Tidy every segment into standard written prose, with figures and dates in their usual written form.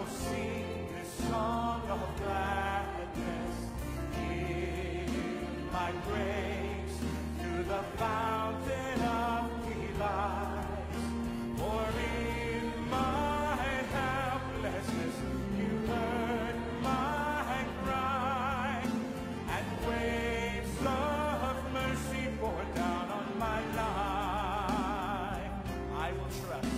sing this song of gladness. Give my praise to the fountain of delight. For in my helplessness you heard my cry, and waves of mercy poured down on my life. I will trust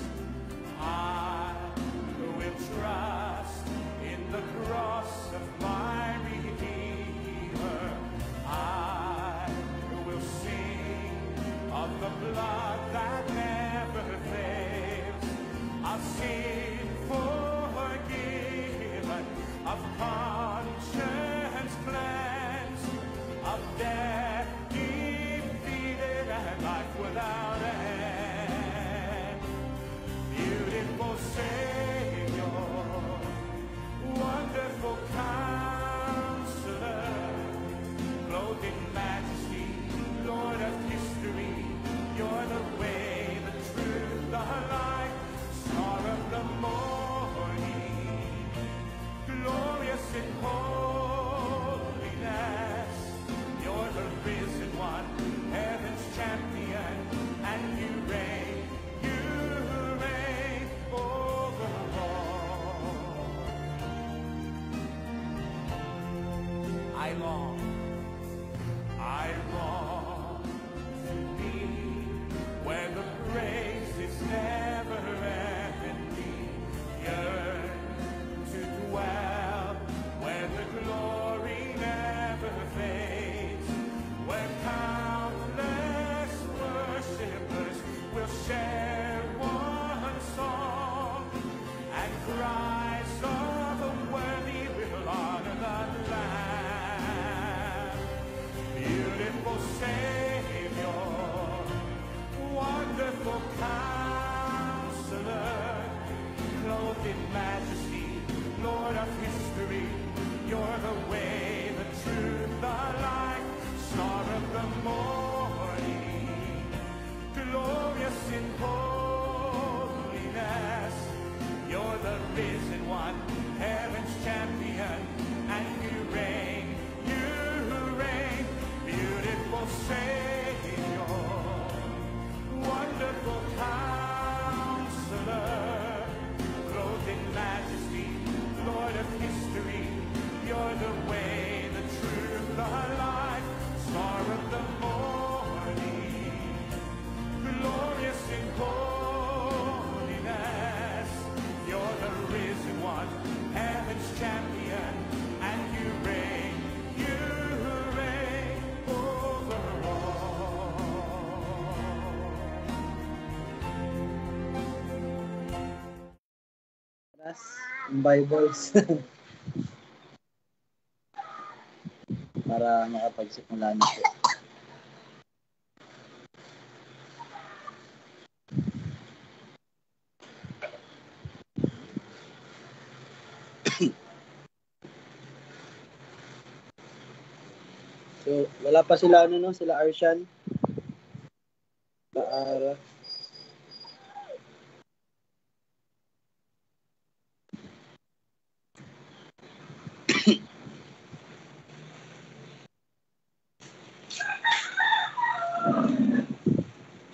in the cross of my Redeemer. I will sing of the blood that never fails, of sin forgiven, of conscience cleansed, of death defeated, and life without end. Beautiful Savior, wonderful Counselor, clothed in majesty, Lord of history, you're the way, the truth, the light, star of the morning, glorious in holiness, you're the risen one, heaven's champion, and you reign over all. I long to be where the praise is never ending, yearn to dwell where the glory never fades, where countless worshipers will share one song, and cries of the worthy will honor the Lamb. Beautiful Savior, wonderful Counselor, clothed in majesty, Lord of history, you're the way, the truth, the light, star of the morning, glorious in holiness, you're the risen one, heaven's champion, and you reign, beautiful Savior, wonderful Counselor, clothed in majesty, Lord of history, you're the way, the truth, the light, star of the morning, glorious in holiness, you're the risen one, heaven's champion, and you reign over all. Bibles para makapagsimula na po. So, wala pa sila sila Arshan. Paara.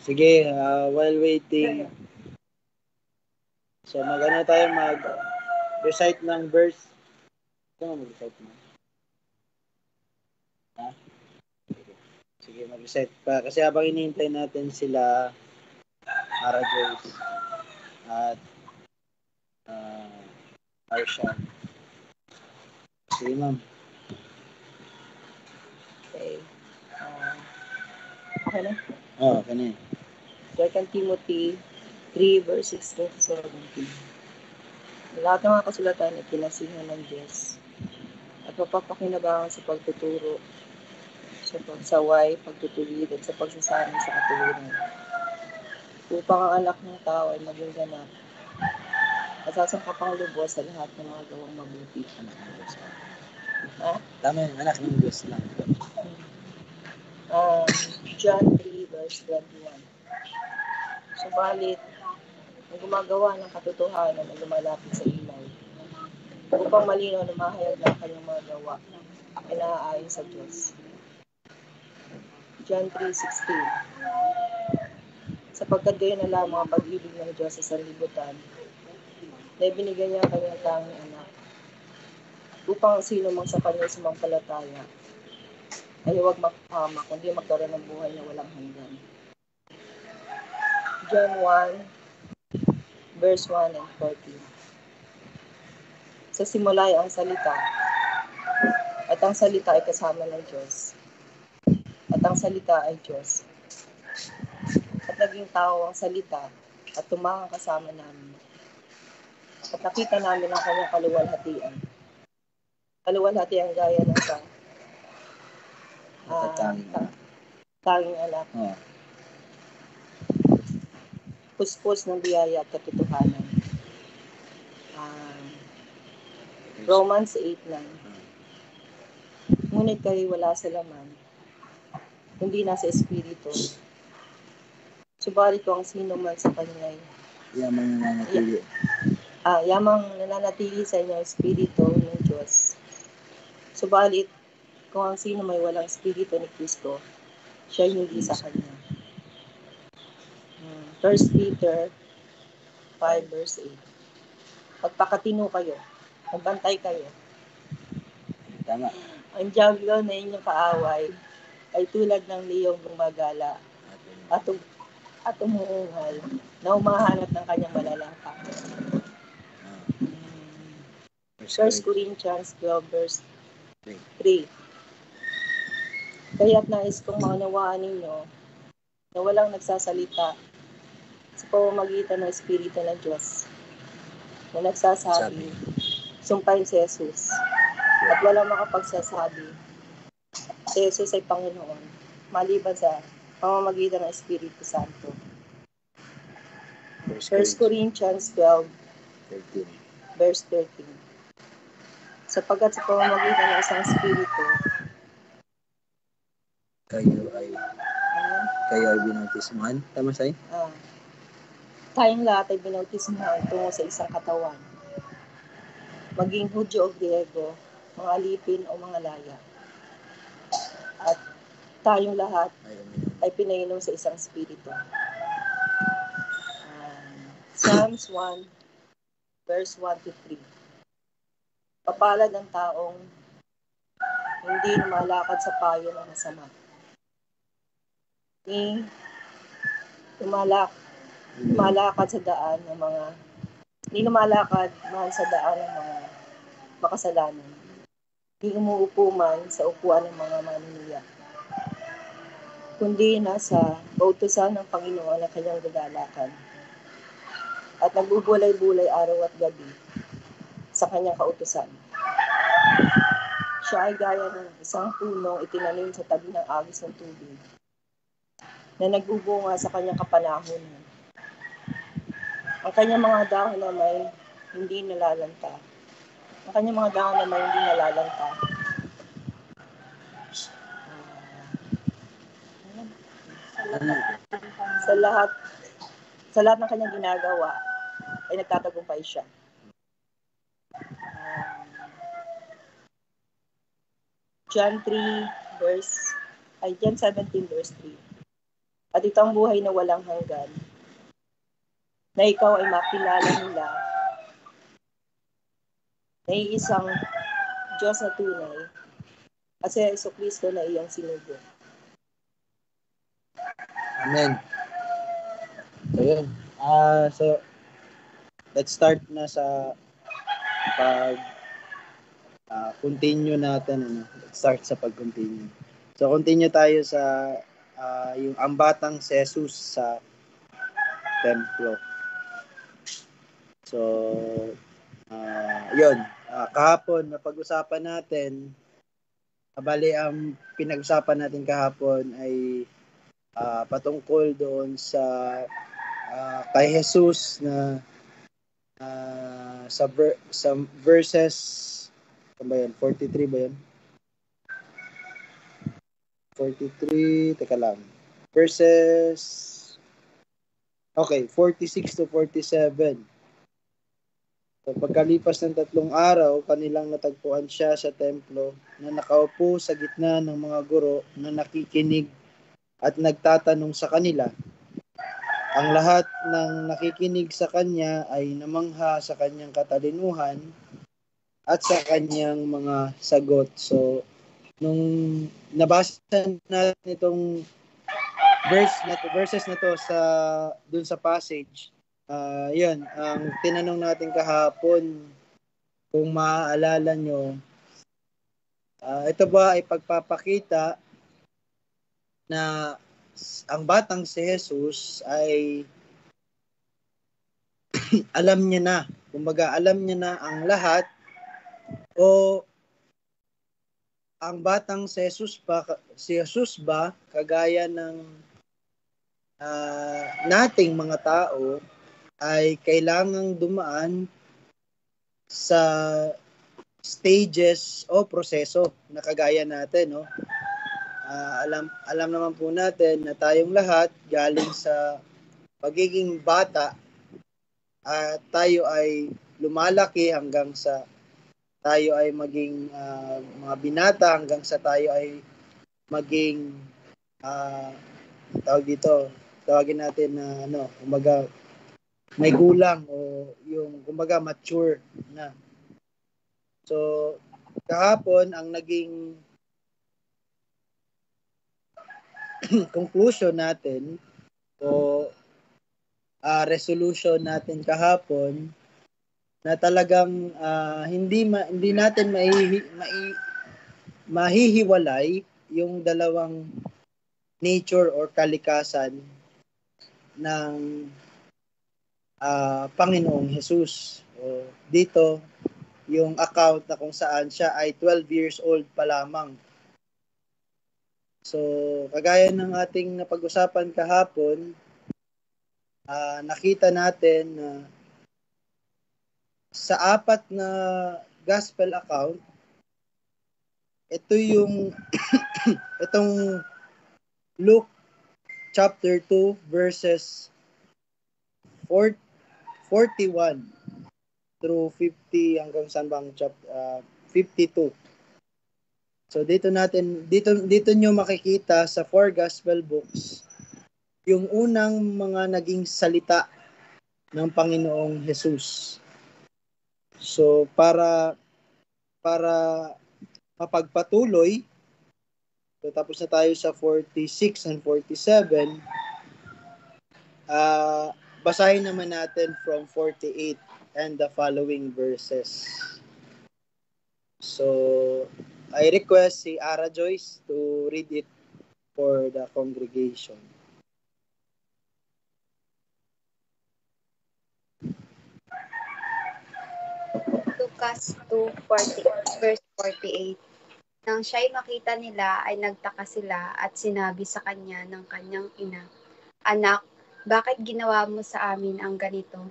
Sige, while waiting. So, tayo mag-recite ng verse. Ito mag-recite mo. Ha? Sige, mag-recite pa. Kasi habang hinihintay natin sila Ara Joyce at Arshan. Sige, ma'am. Okay. Okay na? Oo, okay na. 2 Timothy 3 verses 6 to 17. Lahat ng mga kasulatan ay pinasihan ng Diyos at mapapakinabangan sa pagtuturo, sa pagsaway, pagtutulid at sa pagsasanay sa katuwiran, upang ang anak ng tao ay maging ganap at sasangkapang lubos sa lahat ng mga gawang mabuti. Anak ng Diyos. Ha? Tama yun, anak ng Diyos lang. John 3 verse 21. Subalit, ang gumagawa ng katotohanan ay lumalapit sa ilaw, upang malinaw na mahayag ng kanyang mga gawa ay naaayon sa Diyos. John 3:16. Sapagkat gayon na lamang ang pag-ibig ng Diyos sa sanlibutan, na ibinigay niya ang kanyang tanging anak, upang sino mang sa kanya sumampalataya ay huwag mapahamak, kundi magkaroon ng buhay na walang hanggan. John 1, verse 1 and 14. Sa simula ay ang salita, at ang salita ay kasama ng Diyos, at ang salita ay Diyos. At naging tao ang salita, at tumangang kasama namin. At nakita namin ang kanyang kaluwalhatian. Kaluwalhatian gaya ng tanging anak. Puspos ng biyaya at katotohanan. Romans 8:9. Ngunit kayo wala sa laman, kundi nasa espiritu. Subalit kung sino man sa kanya ay yamang nananatili sa inyong espiritu ng Diyos. Subalit kung ang sino may walang espiritu ni Kristo, siya hindi sa kanya. 1 Peter 5 verse 8. Pagpakatino kayo, magbantay kayo. Tama. Ang diablo na inyong kaaway ay tulad ng liyong gumagala at umuungal na humahanap ng kanyang malalangkap. 1 Corinthians 12 verse 3. Kaya't nais kong maunawaan ninyo na walang nagsasalita sa pamamagitan ng Espiritu ng Diyos na nagsasabi, sumpahin si Jesus. At walang makapagsasabi, si Jesus ay Panginoon, maliban sa pamamagitan ng Espiritu Santo. 1 Corinthians 12, 13. verse 13. Sapagkat sa pamamagitan ng isang Espiritu, kayo ay binautismuhan. Tama sa'yo? tayong lahat ay binautismuhan tungo sa isang katawan. Maging Hudyo o Griego, mga alipin o mga laya. At tayong lahat ay pinainom sa isang Espiritu. Psalms 1, verse 1-3. Papalad ang taong hindi lumalakad sa payo ng masama. Lumalakad sa daan ng mga hindi lumalakad man sa daan ng mga makasalanan. Hindi umuupo man sa upuan ng mga manununiya. Kundi nasa kautusan ng Panginoon ang kanyang gagalakan. At nagbubulay-bulay araw at gabi sa kanyang kautusan. Siya ay gaya ng isang punong itinanim sa tabi ng agos ng tubig na nagbubunga sa kanyang kapanahonan. Ang kanyang mga dahon na may hindi nalalanta. Ang kanyang mga dahon na may hindi nalalanta. Sa lahat ng kanyang ginagawa ay nagtatagumpay siya. John 17 verse 3. At ito ang buhay na walang hanggan, na ikaw ay makilala nila na iisang Diyos na tunay at si Jesucristo na iyong sinugo. Amen. So yun. So let's start na sa continue natin. Let's start sa pag-continue. So continue tayo sa yung ang batang si Jesus sa templo. So yun. Kahapon napag-usapan natin, bali ang pinag-usapan natin kahapon ay patungkol doon sa kay Jesus na sa verses ano ba yan? 43 ba yan? 43, teka lang. Verses 46 to 47. So, pagkalipas ng 3 araw, kanilang natagpuan siya sa templo na nakaupo sa gitna ng mga guro na nakikinig at nagtatanong sa kanila. Ang lahat ng nakikinig sa kanya ay namangha sa kanyang katalinuhan at sa kanyang mga sagot. So, nung nabasa natin itong verses na to sa dun sa passage, yun, ang tinanong natin kahapon, kung maaalala nyo, ito ba ay pagpapakita na ang batang si Jesus ay alam niya na, kumbaga alam niya na ang lahat, o ang batang si Jesus ba kagaya ng nating mga tao ay kailangang dumaan sa stages o proseso na kagaya natin, no? Alam naman po natin na tayong lahat galing sa pagiging bata at tayo ay lumalaki hanggang sa tayo ay maging mga binata, hanggang sa tayo ay maging tawagin natin na kumbaga may gulang, o yung kumbaga mature na. So kahapon ang naging conclusion natin o resolution natin kahapon na talagang hindi natin mahihiwalay yung dalawang nature or kalikasan ng Panginoong Jesus. O dito yung account na kung saan siya ay 12 years old pa lamang. So kagaya ng ating napag-usapan kahapon, nakita natin na sa 4 na gospel account, ito yung itong Luke chapter 2 verses 41 through 50 hanggang saan bang 52. So dito nyo makikita sa 4 gospel books yung unang mga naging salita ng Panginoong Jesus. So para mapagpatuloy, so tapos na tayo sa 46 and 47, basahin naman natin from 48 and the following verses. So I request si Ara Joyce to read it for the congregation. Lucas 2:40 verse 48. Nang siya'y makita nila ay nagtaka sila at sinabi sa kanya ng kanyang ina, "Anak, bakit ginawa mo sa amin ang ganito?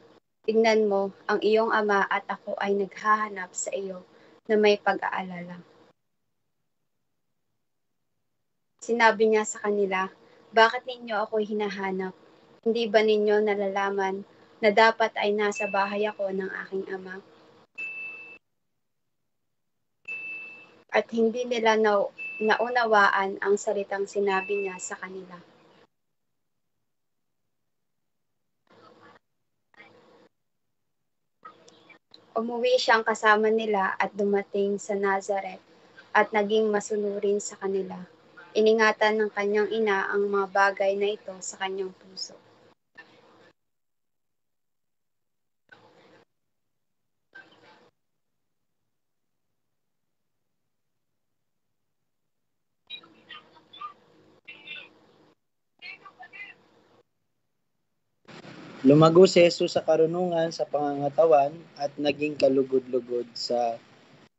Tingnan mo, ang iyong ama at ako ay naghahanap sa iyo na may pag-aalala." Sinabi niya sa kanila, "Bakit ninyo ako hinahanap? Hindi ba ninyo nalalaman na dapat ay nasa bahay ako ng aking ama?" At hindi nila naunawaan ang salitang sinabi niya sa kanila. Umuwi siyang kasama nila at dumating sa Nazareth at naging masunurin sa kanila. Iningatan ng kanyang ina ang mga bagay na ito sa kanyang puso. Lumago si Jesus sa karunungan sa pangangatawan at naging kalugod-lugod sa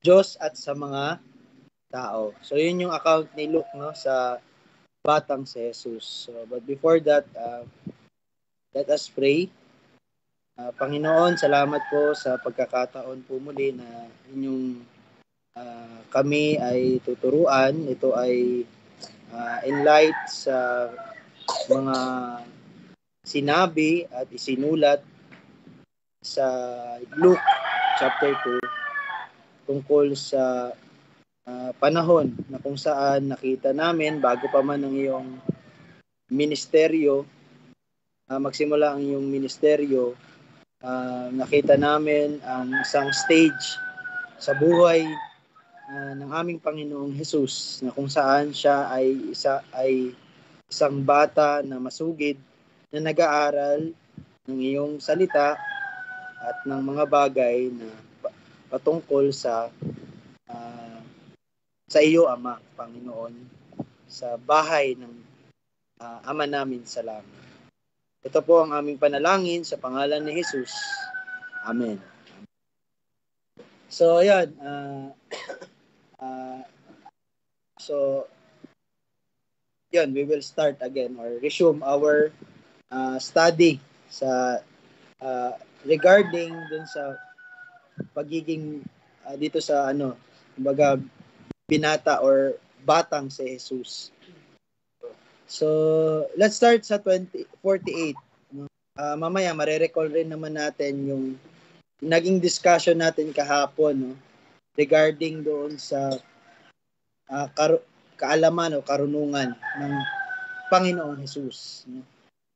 Diyos at sa mga tao. So yun yung account ni Luke, no, sa batang si Jesus. So, but before that, let us pray. Panginoon, salamat po sa pagkakataon po muli na inyong kami ay tuturuan. Ito ay in light sa mga sinabi at isinulat sa Luke chapter 2, tungkol sa panahon na kung saan nakita namin bago pa man ang iyong ministeryo, magsimula ang iyong ministeryo, nakita namin ang isang stage sa buhay ng aming Panginoong Jesus, na kung saan siya ay isang bata na masugid na nag-aaral ng iyong salita at ng mga bagay na patungkol sa iyo, Ama, Panginoon, sa bahay ng Ama namin sa langit. Ito po ang aming panalangin sa pangalan ni Jesus. Amen. So, ayan. We will start again or resume our study sa regarding dun sa pagiging dito sa kumbaga binata or batang si Jesus. So, let's start sa 48. Mamaya mare-recall rin naman natin yung naging discussion natin kahapon, no, regarding doon sa kaalaman o karunungan ng Panginoong Jesus. No?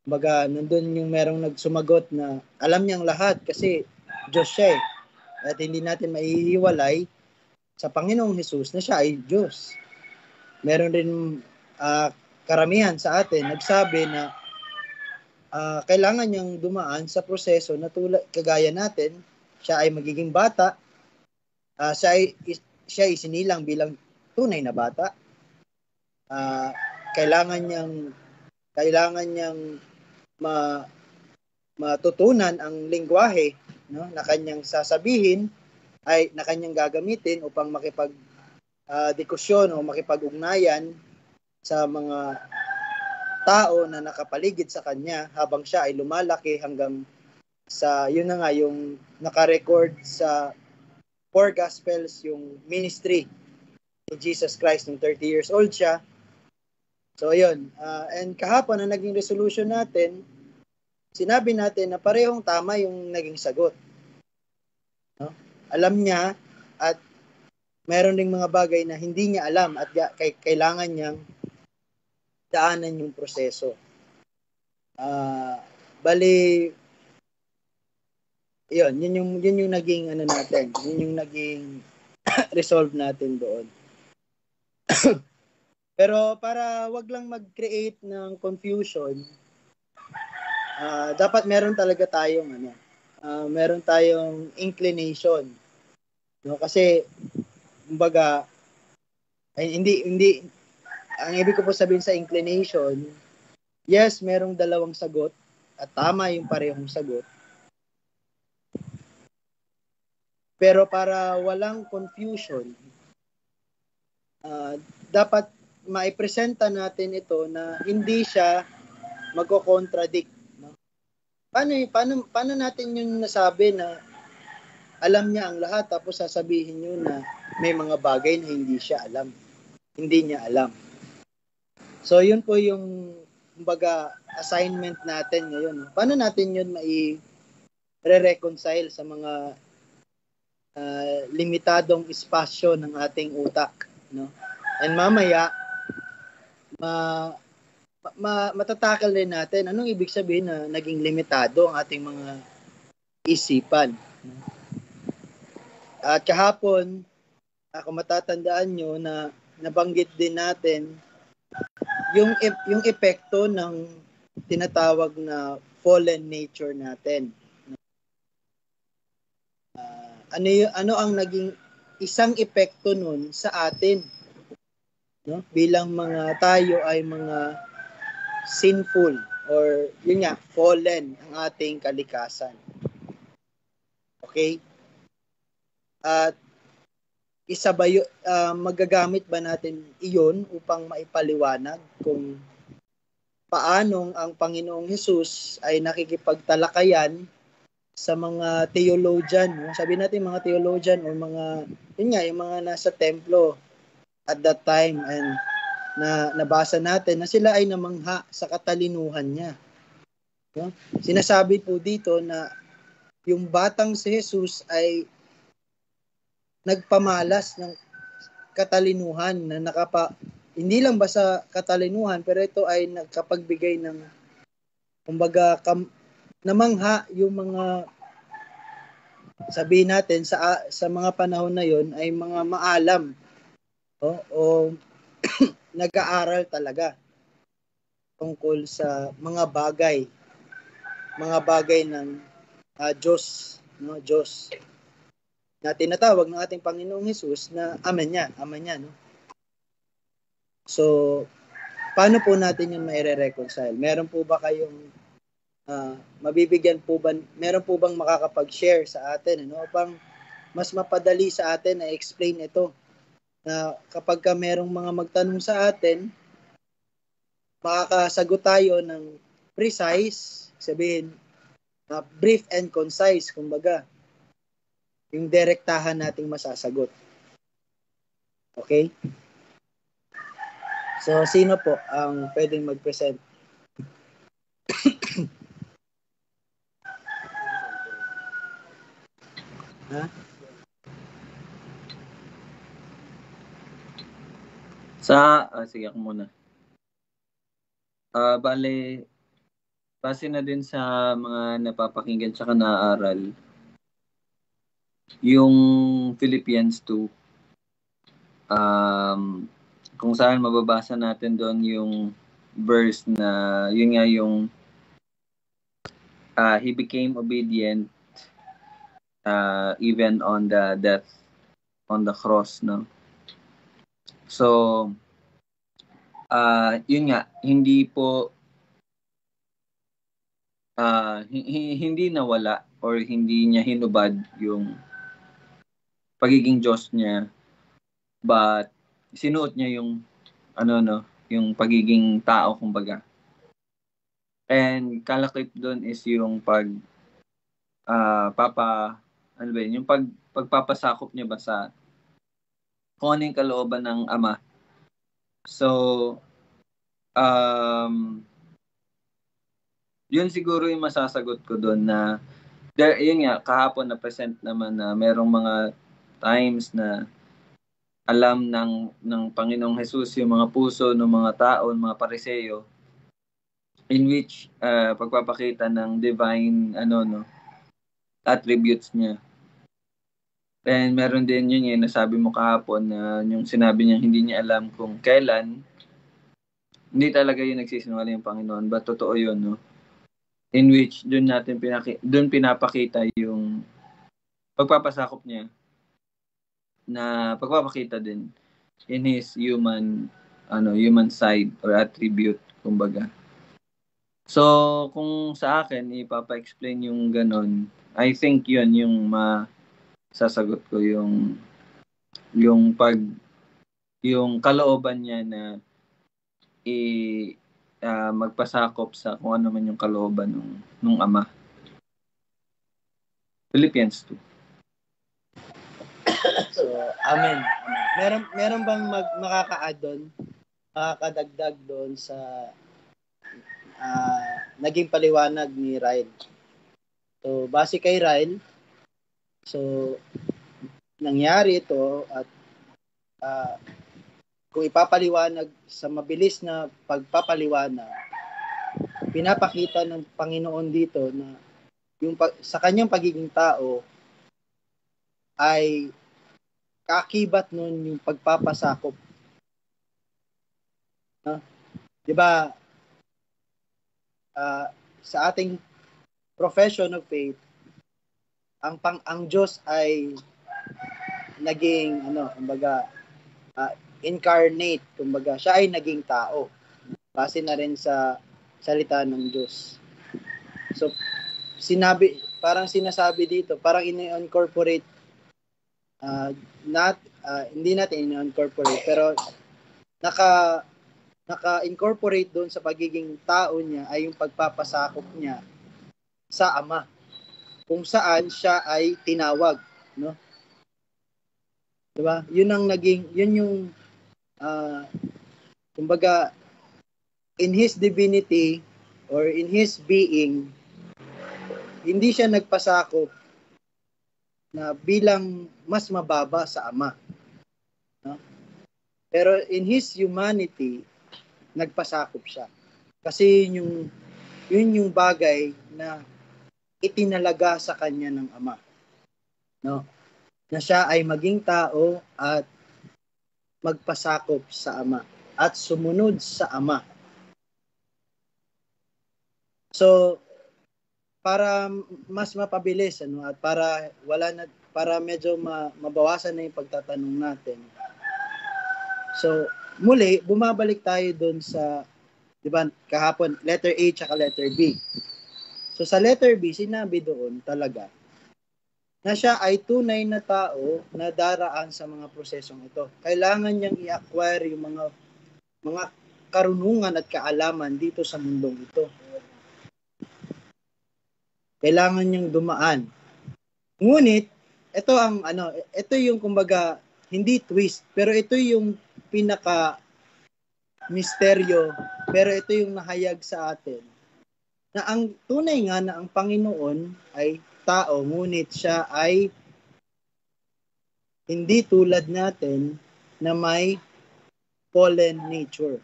Kumbaga, nandun yung merong nagsumagot na alam niyang lahat kasi Diyos siya eh. At hindi natin maihiwalay sa Panginoong Jesus na siya ay Diyos. Meron rin karamihan sa atin nagsabi na kailangan niyang dumaan sa proseso na kagaya natin. Siya ay magiging bata. Siya ay sinilang bilang tunay na bata. Kailangan niyang matutunan ang lengguwahe, no, na kanyang sasabihin ay na kanyang gagamitin upang makipag-diskusyon o makipag-ugnayan sa mga tao na nakapaligid sa kanya habang siya ay lumalaki hanggang sa yun na nga yung naka-record sa 4 Gospels yung ministry ni Jesus Christ nung 30 years old siya. So yun, and kahapon na naging resolution natin, sinabi natin na parehong tama yung naging sagot. No? Alam niya at meron ding mga bagay na hindi niya alam at kailangan niyang daanan yung proseso. Bali, yun yung naging natin, yun yung naging resolve natin doon. Pero para wag lang mag-create ng confusion, dapat meron talaga tayong meron tayong inclination. No, kasi kumbaga hindi ang ibig ko po sabihin sa inclination, yes, merong dalawang sagot at tama yung parehong sagot. Pero para walang confusion, dapat maipresenta natin ito na hindi siya magko-contradict. No? Paano natin yung nasabi na alam niya ang lahat tapos sasabihin niyo na may mga bagay na hindi niya alam. So yun po yung kumbaga assignment natin ngayon. Paano natin yun mai-reconcile sa mga limitadong espasyo ng ating utak, no? And mamaya matatakal rin natin anong ibig sabihin na naging limitado ang ating mga isipan. At kahapon, kung matatandaan nyo na nabanggit din natin yung epekto ng tinatawag na fallen nature natin. Ano ang naging isang epekto nun sa atin, no? Bilang mga tayo ay mga sinful or yun nga, fallen ang ating kalikasan. Okay? At magagamit ba natin iyon upang maipaliwanag kung paanong ang Panginoong Jesus ay nakikipagtalakayan sa mga theologian, no? Sabi natin mga theologian o mga yung mga nasa templo at that time, and na nabasa natin na sila ay namangha sa katalinuhan niya. No? Sinasabi po dito na yung batang si Jesus ay nagpamalas ng katalinuhan na hindi lang ba sa katalinuhan, pero ito ay nagkapagbigay ng kumbaga namangha yung mga, sabihin natin sa mga panahon na yon ay mga maalam o nag-aaral talaga tungkol sa mga bagay ng Diyos, no? Diyos na tinatawag ng ating Panginoong Hesus na ama niya, no? So, paano po natin yun maire-reconcile? Meron po ba kayong meron po bang makakapag-share sa atin, ano, upang mas mapadali sa atin na explain ito, na kapag ka merong mga magtanong sa atin, makakasagot tayo ng precise, sabihin, brief and concise, kumbaga, yung direktahan nating masasagot. Okay? So, sino po ang pwedeng mag-present? Ha? Sige ako muna. Bale, base na din sa mga napapakinggan tsaka naaaral, yung Philippians 2, kung saan mababasa natin doon yung verse na, yun nga yung, he became obedient even on the death on the cross, no? So, yun nga, hindi po hindi nawala or hindi niya hinubad yung pagiging Diyos niya, but sinuot niya yung yung pagiging tao, kumbaga. And kalakip doon is yung yung pagpapasakop niya ba sa kung ano yung kalooban ng Ama. So, yun siguro yung masasagot ko doon, na yun nga, kahapon na present naman na merong mga times na alam ng Panginoong Hesus yung mga puso ng mga tao, ng mga Pariseyo, in which pagpapakita ng divine attributes niya. And meron din yun yung nasabi mo kahapon, na yung sinabi niya hindi niya alam kung kailan. Hindi talaga yun nagsisinungaling yung Panginoon, but totoo yun, no? In which doon pinapakita yung pagpapasakop niya, na pagpapakita din in his human side or attribute, kumbaga. So, kung sa akin ipapa-explain yung ganon, I think yun yung sasagot ko, yung kalooban niya na magpasakop sa kung ano man yung kalooban ng Ama. Philippians 2. So, amen. Meron bang makaka-add doon, makakadagdag doon sa naging paliwanag ni Ryle? So, base kay Ryle, so, nangyari ito at kung ipapaliwanag sa mabilis na pagpapaliwanag, pinapakita ng Panginoon dito na sa kanyang pagiging tao ay kaakibat nun yung pagpapasakop. Di ba, sa ating profession of faith, ang Diyos ay naging incarnate, kumbaga siya ay naging tao. Base na rin sa salita ng Diyos. So parang sinasabi dito, parang ini-incorporate, hindi natin ini-incorporate, pero naka-incorporate doon sa pagiging tao niya ay yung pagpapasakop niya sa Ama, kung saan siya ay tinawag, no? Diba? Yun yung kumbaga, in his divinity or in his being, hindi siya nagpasakop na bilang mas mababa sa Ama. No? Pero in His humanity, nagpasakop siya. Kasi yun yung bagay na itinalaga sa kanya ng Ama. No? Na siya ay maging tao at magpasakop sa Ama at sumunod sa Ama. So, para mas mapabilis at para medyo mabawasan na yung pagtatanong natin. So, muli bumabalik tayo doon sa, 'di ba, kahapon letter A at letter B. So sa letter B, sinabi doon talaga na siya ay tunay na tao na daraan sa mga prosesong ito. Kailangan niyang i-acquire yung mga karunungan at kaalaman dito sa mundong ito. Kailangan niyang dumaan. Ngunit ito yung kumbaga hindi twist, pero ito yung pinaka misteryo, pero ito yung nahayag sa atin. Na ang tunay nga na ang Panginoon ay tao, ngunit siya ay hindi tulad natin na may fallen nature.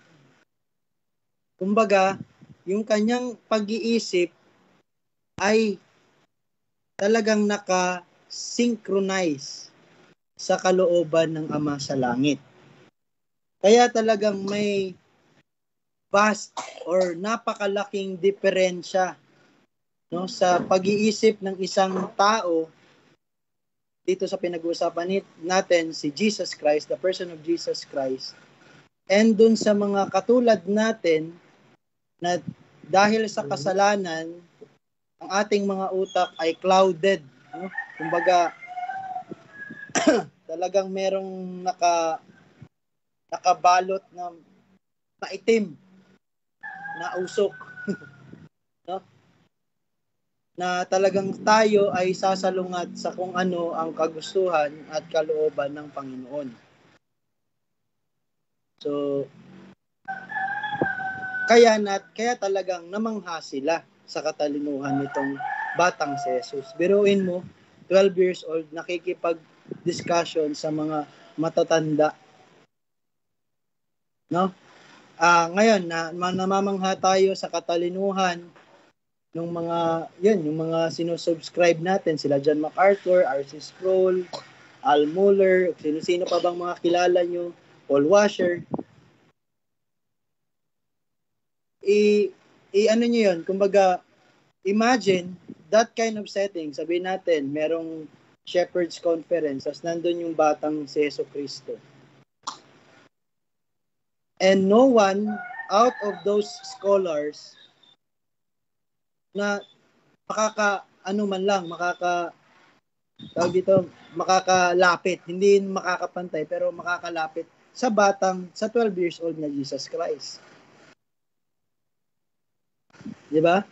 Kumbaga, yung kanyang pag-iisip ay talagang naka-synchronize sa kalooban ng Ama sa langit. Kaya talagang may vast or napakalaking diferensya sa pag-iisip ng isang tao dito sa pinag-uusapan natin, si Jesus Christ, the person of Jesus Christ, and dun sa mga katulad natin na dahil sa kasalanan, ang ating mga utak ay clouded. Kumbaga, talagang merong nakabalot na maitim na usok. No? Na talagang tayo ay sasalungat sa kung ano ang kagustuhan at kalooban ng Panginoon. So, kaya talagang namangha sila sa katalinuhan nitong batang si Jesus. Biruin mo, 12 years old, nakikipag-discussion sa mga matatanda. No? Ngayon, namamangha tayo sa katalinuhan ng yung mga sinusubscribe natin, sila John MacArthur, R.C. Sproul, Al Mohler, sino pa bang mga kilala nyo, Paul Washer. Ano nyo yun? Kumbaga, imagine that kind of setting. Sabihin natin, merong Shepherd's Conference, as nandun yung batang si Yesu Cristo. And no one out of those scholars na makakalapit, hindi makakapantay, pero makakalapit sa 12 years old na Jesus Christ. Di ba?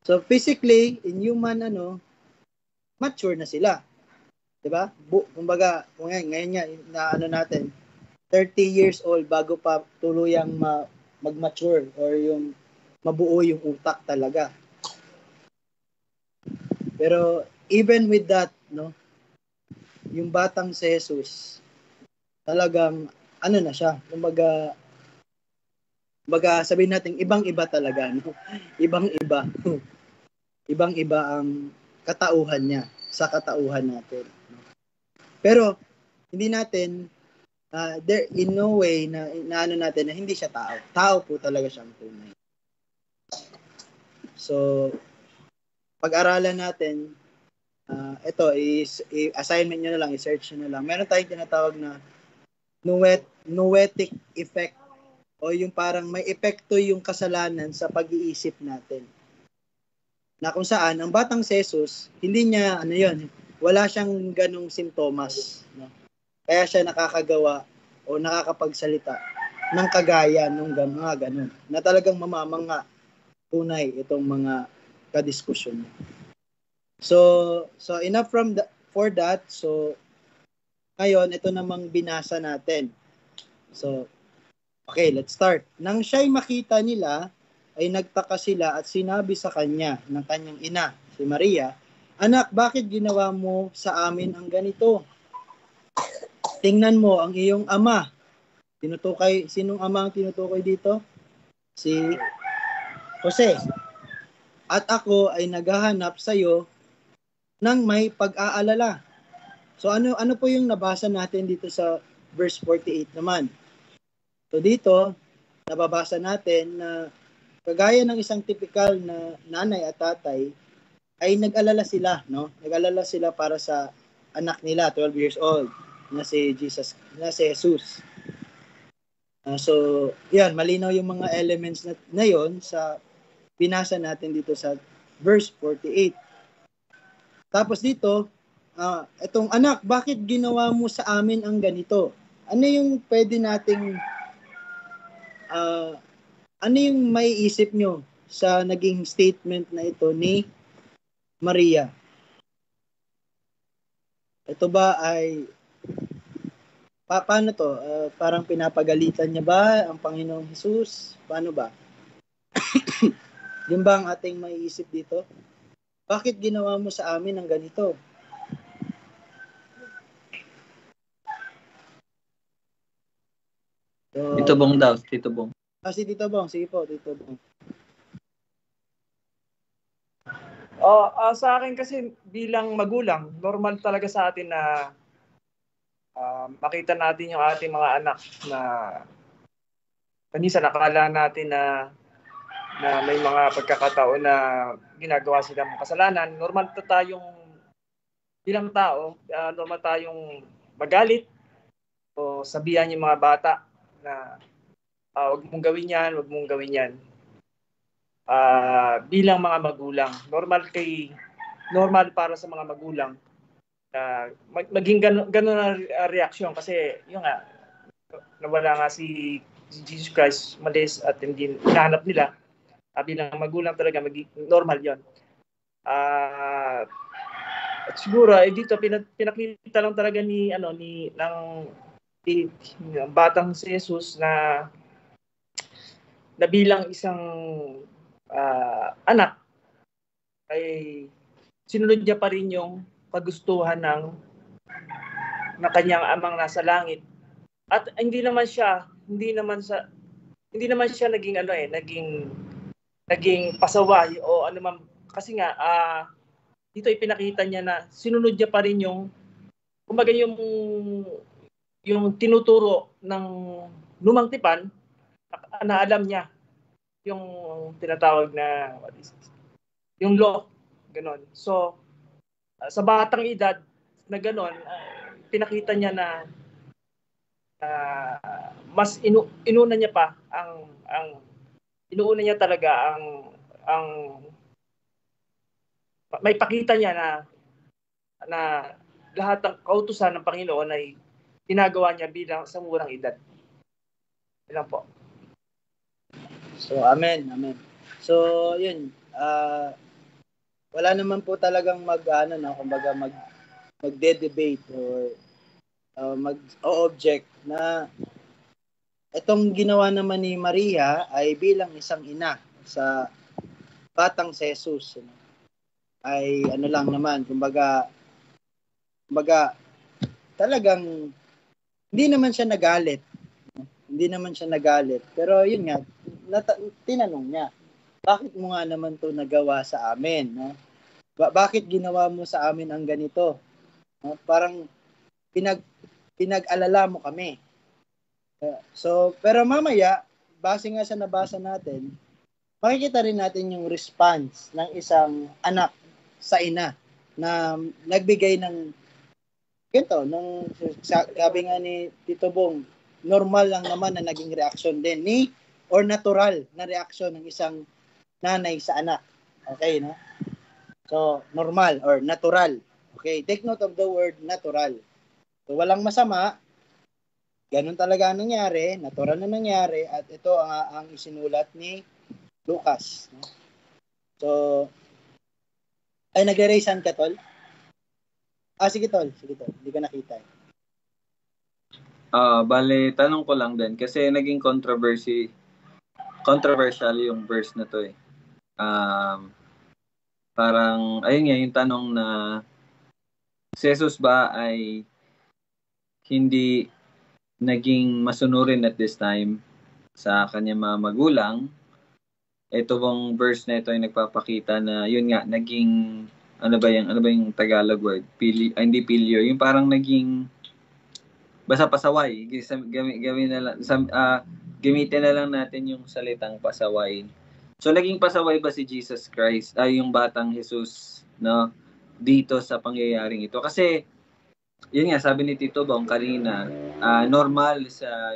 So physically, in human mature na sila. Di ba? Kumbaga, ngayon nga natin 30 years old bago pa tuluyang mag-mature or yung mabuo yung utak talaga. Pero even with that, yung batang si Jesus talagang na siya, kumbaga sabihin natin ibang-iba talaga, ibang-iba. Ibang-iba ang katauhan niya sa katauhan natin. Pero hindi natin there in no way na natin na hindi siya tao. Tao po talaga siyang tunay. So pag-aralan natin ito is assignment niyo na lang, i-search niyo na lang. Meron tayong tinatawag na noetic effect o yung parang may epekto yung kasalanan sa pag-iisip natin. Na kung saan ang batang si Jesus, hindi niya wala siyang ganung simptomas, Kaya siya nakakagawa o nakakapagsalita ng kagaya ng mga ganun. Na talagang mamamangha tunay itong mga kadiskusyon niya. So enough for that. So ngayon ito namang binasa natin. So okay, let's start. Nang siya'y makita nila, ay nagtaka sila at sinabi sa kanya ng kanyang ina, si Maria, Anak, bakit ginawa mo sa amin ang ganito? Tingnan mo ang iyong ama. Tinutukoy, sinong ama ang tinutukoy dito? Si Jose. At ako ay naghahanap sa iyo ng may pag-aalala. So ano po yung nabasa natin dito sa verse 48 naman? So dito, nababasa natin na kagaya ng isang typical na nanay at tatay, ay nag-alala sila, no? Nag-alala sila para sa anak nila, 12 years old, na si Jesus. So, yan, malinaw yung mga elements na yon sa binasa natin dito sa verse 48. Tapos dito, itong anak, bakit ginawa mo sa amin ang ganito? Ano yung pwede nating ano yung may isip nyo sa naging statement na ito ni Maria? Ito ba ay paano to? Parang pinapagalitan niya ba ang Panginoong Jesus? Paano ba? Yun ba ang ating may isip dito? Bakit ginawa mo sa amin ang ganito? So, Tito Bong daw, Tito Bong. si Tito Bong, sige po, Tito Bong. Sa akin kasi bilang magulang, normal talaga sa atin na makita natin yung ating mga anak na minsan nakala natin na may mga pagkakataon na ginagawa silang kasalanan. Normal tayong bilang tao, normal tayong magalit o sabihan yung mga bata na wag mong gawin yan, wag mong gawin yan. Bilang mga magulang, normal para sa mga magulang maging ganun na reaksyon kasi yun nga nawala nga si Jesus Christ, malis at hindi hinahanap nila. Bilang magulang talaga normal yon. At siguro dito pinakita lang talaga ng batang si Jesus na bilang isang anak ay sinunod niya pa rin yung kagustuhan ng kanyang amang nasa langit. At hindi naman siya naging pasaway o ano man, kasi nga dito ipinakita niya na sinunod niya pa rin yung kumbaga yung tinuturo ng lumang tipan na alam niya yung tinatawag na yung law, ganon. So sa batang edad na ganon, pinakita niya na mas inuna niya pa inuuna niya talaga ang may pakita niya na lahat ng kautusan ng Panginoon ay ginagawa niya bilang sa murang edad. Yan po. So, amen. So, yun. Wala naman po talagang kumbaga magde-debate or mag-object na itong ginawa naman ni Maria ay bilang isang ina sa batang si Jesus. Ay lang naman, kumbaga talagang hindi naman siya nagalit. Pero yun nga, tinanong niya, bakit mo nga naman to nagawa sa amin? No? Bakit ginawa mo sa amin ang ganito? No? Parang pinag-alala mo kami. So, pero mamaya, base nga sa nabasa natin, makikita rin natin yung response ng isang anak sa ina na nagbigay ng ganito, sabi nga ni Tito Bong, normal lang naman na naging reaksyon din or natural na reaksyon ng isang nanay sa anak. Okay, no? So, normal or natural. Okay, take note of the word natural. So, walang masama. Ganun talaga ang nangyari, natural na nangyari, at ito ang isinulat ni Lucas. No? So, ay nagre-raise hand ka, Tol? Sige, Tol. Hindi ka nakita. Bale, tanong ko lang din kasi naging controversial yung verse na to eh. Parang, ayun nga, yung tanong na si Jesus ba ay hindi naging masunurin at this time sa kanyang mga magulang. Ito bang verse na ito ay nagpapakita na yun nga, naging, ano ba yung Tagalog word? Hindi pilyo, yung parang naging, basta pasaway. Gamitin na lang natin yung salitang pasaway. So, naging pasaway ba si Jesus Christ, ay yung batang Jesus, no, dito sa pangyayaring ito? Kasi, yun nga, sabi ni Tito Bong kanina, normal sa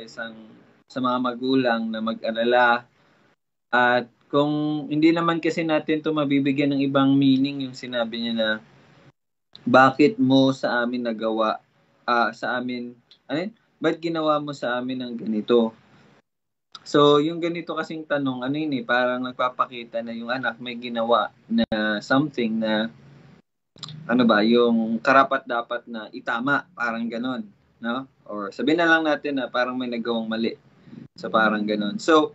mga magulang na mag-alala. At kung hindi naman kasi natin to mabibigyan ng ibang meaning yung sinabi niya na, bakit mo sa amin nagawa, ba't ginawa mo sa amin ng ganito? So, yung ganito kasing tanong, parang nagpapakita na yung anak may ginawa na something na, yung karapat-dapat na itama, parang ganon, no? Or sabihin na lang natin na parang may nagawang mali. So, parang ganon. So,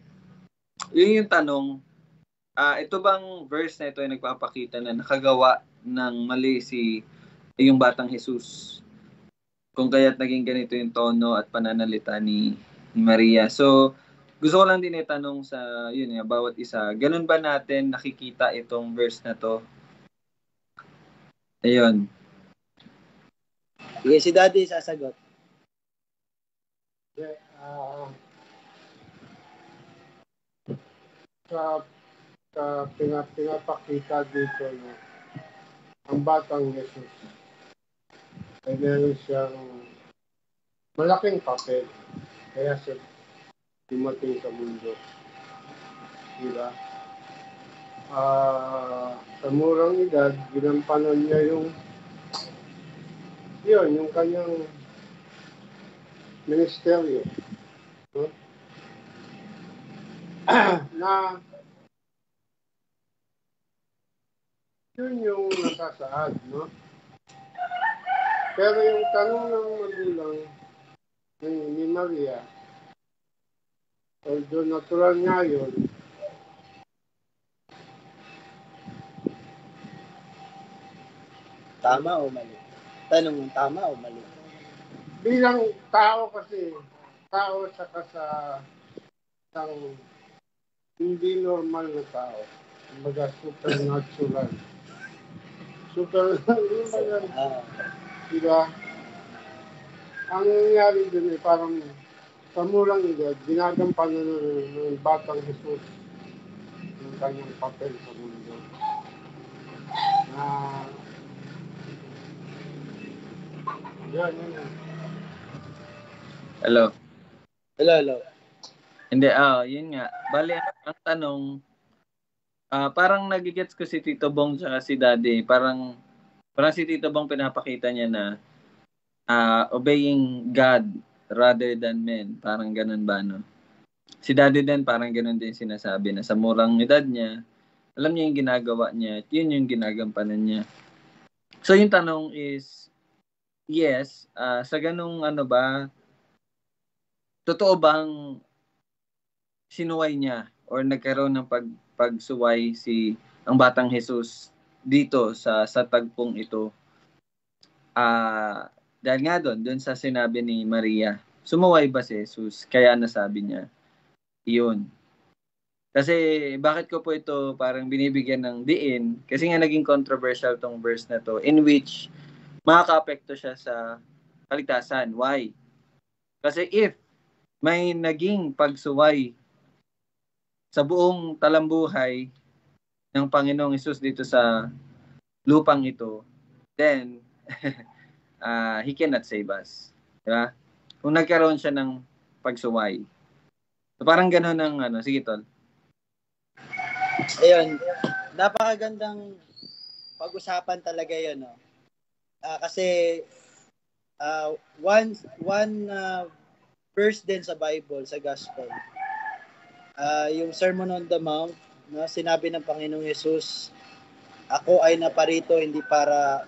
yun yung tanong, ito bang verse na ito ay nagpapakita na nakagawa ng mali yung batang Jesus? Kung kaya't naging ganito yung tono at pananalita ni Maria. So, gusto ko lang din itanong sa bawat isa, ganun ba natin nakikita itong verse na to? Ayun. Sige, si Daddy sasagot. Pinapakita dito na ang batang Jesus ay meron siyang malaking papel kaya siya dumating sa mundo. Diba? Sa murang edad, ginampanan niya yung kanyang ministeryo. No? Na yun yung nasasaad, no? Pero yung tanong ng magulang ni Maria, although natural nga yun, Tama o mali? Tanong mo, tama o mali? bilang tao kasi, tao saka sa isang hindi normal na tao, kumbaga supernatural. Diba? Ang nangyari dun ay parang sa murang edad, ginagampanan ng batang Jesus yung kanyang papel sa mundo. Yan. Hello. Hello. Hindi, yun nga. Bali, ang tanong, parang nagigets ko si Tito Bong at si Daddy. Parang si Tito Bong pinapakita niya na obeying God rather than men. Parang ganun ba, no? Si Daddy din parang ganun din sinasabi na sa murang edad niya, alam niya yung ginagawa niya at yun yung ginagampanan niya. So yung tanong is, yes, sa ganung totoo bang sinuway niya or nagkaroon ng pagsuway ang batang Jesus dito sa tagpong ito? Dahil nga doon sa sinabi ni Maria, sumuway ba si Jesus? Kaya nasabi niya, iyon. Kasi bakit ko po ito parang binibigyan ng diin? Kasi nga naging controversial tong verse na to in which makaka-apekto siya sa kaligtasan. Why? Kasi if may naging pagsuway sa buong talambuhay ng Panginoong Hesus dito sa lupang ito, then He cannot save us. Diba? Kung nagkaroon siya ng pagsuway. So parang gano'n ang sige tol. Ayun, napakagandang pag-usapan talaga yun, no? Kasi one verse din sa Bible, sa Gospel, yung Sermon on the Mount, no, sinabi ng Panginoong Hesus, ako ay naparito hindi para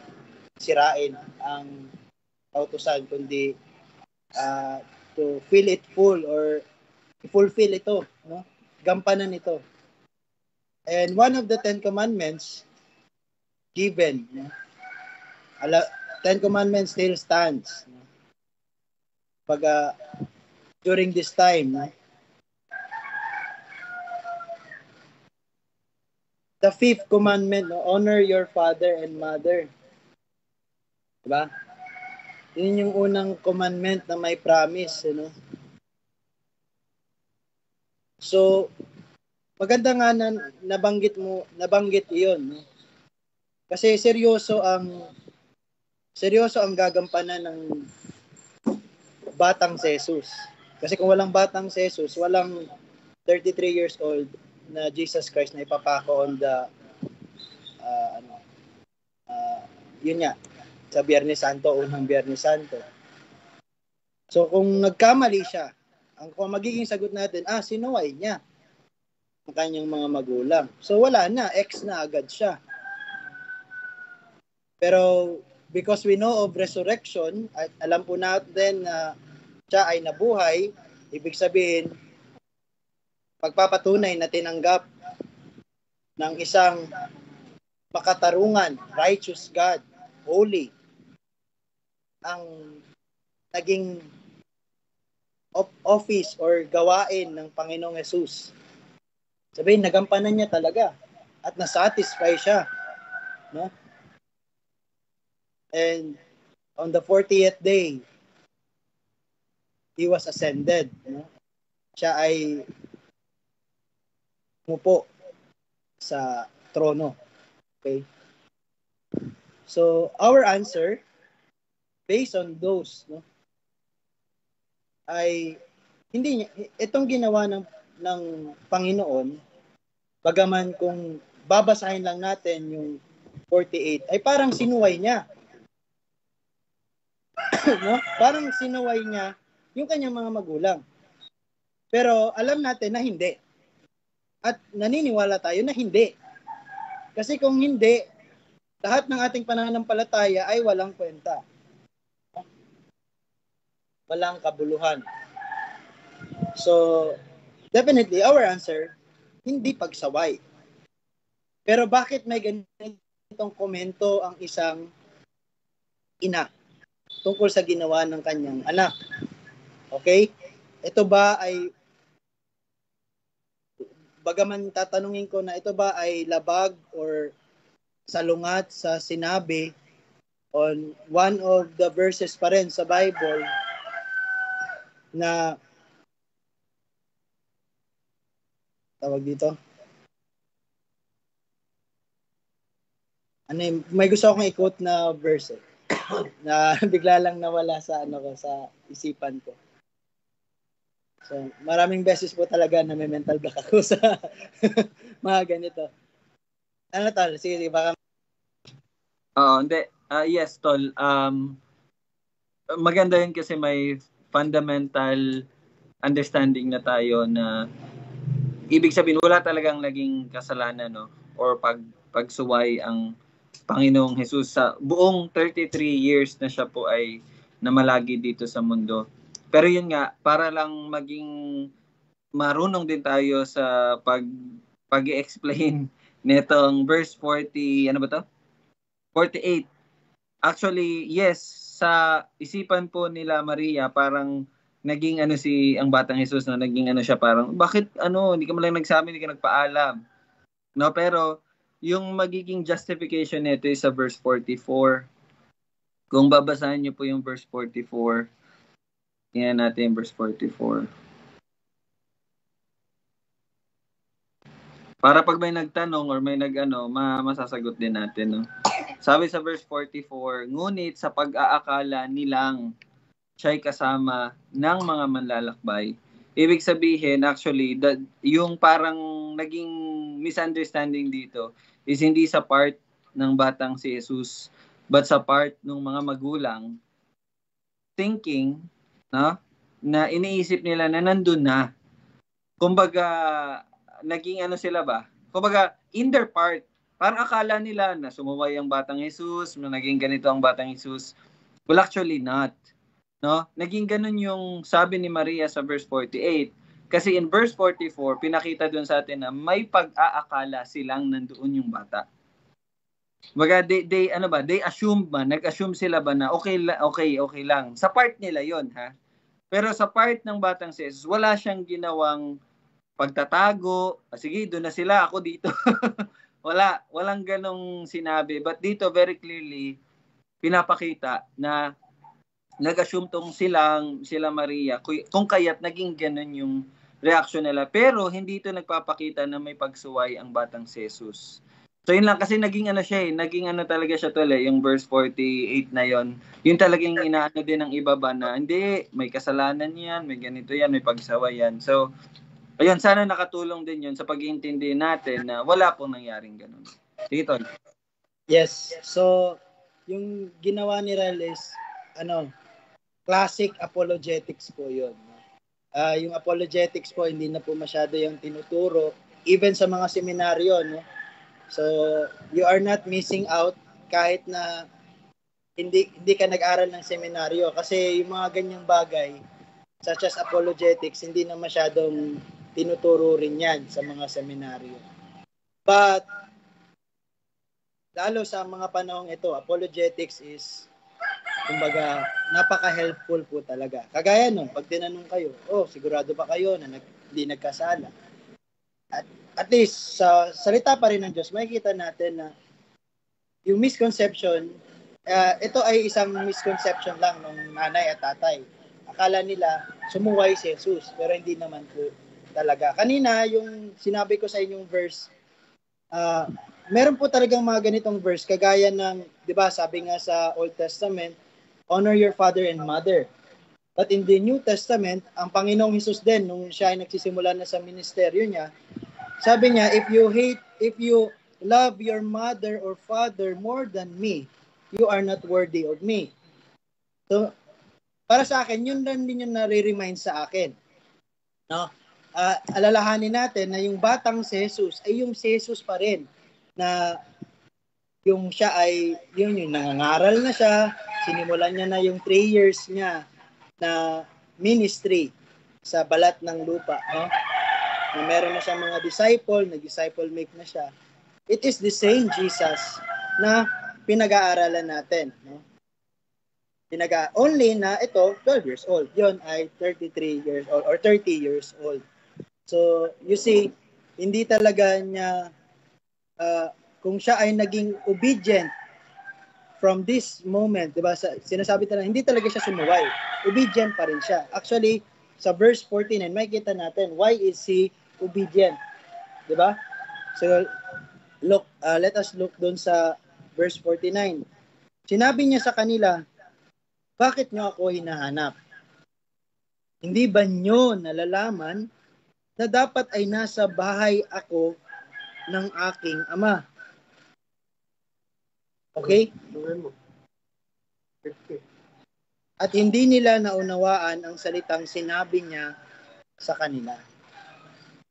sirain ang kautusan, kundi to fill it full or fulfill ito, no? Gampanan ito. And one of the 10 Commandments given. No? Ten Commandments still stands. No? Pag during this time, no? The fifth commandment, no? Honor your father and mother. Diba? Yun yung unang commandment na may promise. Ano? So, maganda nga na nabanggit iyon. No? Kasi seryoso ang gagampanan ng batang si Jesus. Kasi kung walang batang si Jesus, walang 33 years old na Jesus Christ na ipapako on the yun nga, sa Biyernes Santo, unang Biyernes Santo. So kung nagkamali siya, ang magiging sagot natin, sinuway niya ang kanyang mga magulang. So wala na, ex na agad siya. Pero because we know of resurrection, at alam po natin na siya ay nabuhay, ibig sabihin, pagpapatunay na tinanggap ng isang makatarungan, righteous God, holy, ang naging office or gawain ng Panginoong Jesus. Sabihin, nagampanan niya talaga at nasatisfy siya. No? And on the 40th day, he was ascended. No? Siya ay umupo sa trono. Okay? So, our answer, based on those, no, ay hindi niya, itong ginawa ng Panginoon, bagaman kung babasahin lang natin yung 48, ay parang sinuway niya. No? Parang sinuway niya yung kanyang mga magulang. Pero alam natin na hindi. At naniniwala tayo na hindi. Kasi kung hindi, lahat ng ating pananampalataya ay walang kwenta. Walang kabuluhan. So, definitely, our answer, hindi pagsaway. Pero bakit may ganitong komento ang isang ina tungkol sa ginawa ng kanyang anak? Okay? Ito ba ay, bagaman tatanungin ko na ito ba ay labag or salungat sa sinabi on one of the verses pa rin sa Bible na tawag dito, may gusto akong i-quote na verse na bigla lang nawala sa sa isipan ko. So, maraming beses po talaga na may mental block ako sa mga ganito. Ano tol? Sige, baka. Hindi. Yes, tol. Maganda yun kasi may fundamental understanding na tayo na ibig sabihin wala talagang naging kasalanan, no? Or pagsuway ang Panginoong Jesus sa buong 33 years na siya po ay namalagi dito sa mundo. Pero yun nga, para lang maging marunong din tayo sa pag-i-explain netong verse 40, ano ba to? 48. Actually, yes, sa isipan po nila Maria, parang naging ang batang Jesus, no? Naging siya parang, bakit hindi ka man lang nagsabi, hindi ka nagpaalam. No, pero yung magiging justification nito is sa verse 44. Kung babasahin niyo po yung verse 44, tingnan natin yung verse 44. Para pag may nagtanong or may masasagot din natin, no? Sabi sa verse 44, ngunit sa pag-aakala nilang siya'y kasama ng mga manlalakbay. Ibig sabihin, actually, yung parang naging misunderstanding dito is hindi sa part ng batang si Jesus, but sa part ng mga magulang thinking, no, na iniisip nila na nandun na. Kumbaga, naging sila ba? Kumbaga, in their part, parang akala nila na sumuway ang batang Jesus, na naging ganito ang batang Jesus. Well, actually not. No? Naging ganun yung sabi ni Maria sa verse 48. Kasi in verse 44, pinakita dun sa atin na may pag-aakala silang nandoon yung bata. Baga they assume ba, nag-assume sila ba na okay lang. Sa part nila 'yon, ha. Pero sa part ng batang si Jesus, wala siyang ginawang pagtatago. Sige, doon na sila, ako dito. Walang ganong sinabi. But dito very clearly pinapakita na nag-assume tong sila Maria, kung kaya't naging ganon yung reaction nila. Pero hindi ito nagpapakita na may pagsuway ang batang si Jesus. So yun lang, kasi naging talaga siya yung verse 48 na yon. Yun talagang inaano din ng iba ba na hindi, may kasalanan yan, may ganito yan, may pagsaway yan. So ayun, sana nakatulong din yun sa pag-iintindi natin na wala pong nangyaring ganun. Sige, Tol. Yes. So yung ginawa ni Rel is classic apologetics po yun. Yung apologetics po, hindi na po masyado yung tinuturo, even sa mga seminaryo, no? So, you are not missing out kahit na hindi ka nag-aral ng seminaryo, kasi yung mga ganyang bagay, such as apologetics, hindi na masyadong tinuturo rin yan sa mga seminaryo. But, lalo sa mga panahong ito, apologetics is, kumbaga, napaka-helpful po talaga. Kagaya nun, pag tinanong kayo, sigurado ba kayo na hindi nagkasala? At least, sa salita pa rin ng Diyos, makikita natin na yung misconception, ito ay isang misconception lang ng nanay at tatay. Akala nila, sumuway si Jesus, pero hindi naman po talaga. Kanina, yung sinabi ko sa inyong verse, meron po talagang mga ganitong verse, kagaya ng, di ba, sabi nga sa Old Testament, honor your father and mother. But in the New Testament, ang Panginoong Hesus din, nung siya ay nagsisimula na sa ministeryo niya, sabi niya, if you love your mother or father more than me, you are not worthy of me. So, para sa akin, yun lang din yung nare-remind sa akin. No? Alalahanin natin na yung batang si Jesus ay yung si Jesus pa rin, na yung siya ay, yung nangangaral na siya, sinimulan niya na yung 3 years niya na ministry sa balat ng lupa, no? Na meron na siyang mga disciple, nag-disciple make na siya. It is the same Jesus na pinag-aaralan natin, no? Only na ito 12 years old. Yon ay 33 years old or 30 years old. So, you see, hindi talaga niya kung siya ay naging obedient from this moment, diba, sinasabi talaga, hindi talaga siya sumuway. Obedient pa rin siya. Actually, sa verse 49, makikita natin, why is he obedient? Diba? So, look, let us look doon sa verse 49. Sinabi niya sa kanila, bakit niyo ako hinahanap? Hindi ba niyo nalalaman na dapat ay nasa bahay ako ng aking ama? Okay? At hindi nila naunawaan ang salitang sinabi niya sa kanila.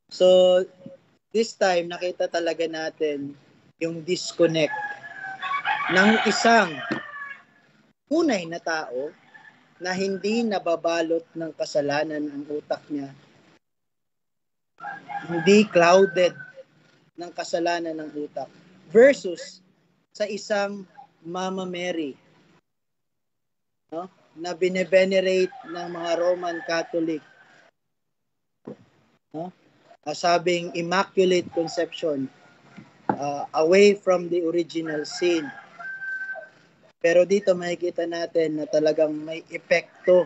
So, this time, nakita talaga natin yung disconnect ng isang tunay na tao na hindi nababalot ng kasalanan ang utak niya. Hindi clouded ng kasalanan ng utak. Versus sa isang Mama Mary, no? Na bine-venerate ng mga Roman Catholic, no? Sabing Immaculate Conception, away from the original sin. Pero dito makikita natin na talagang may epekto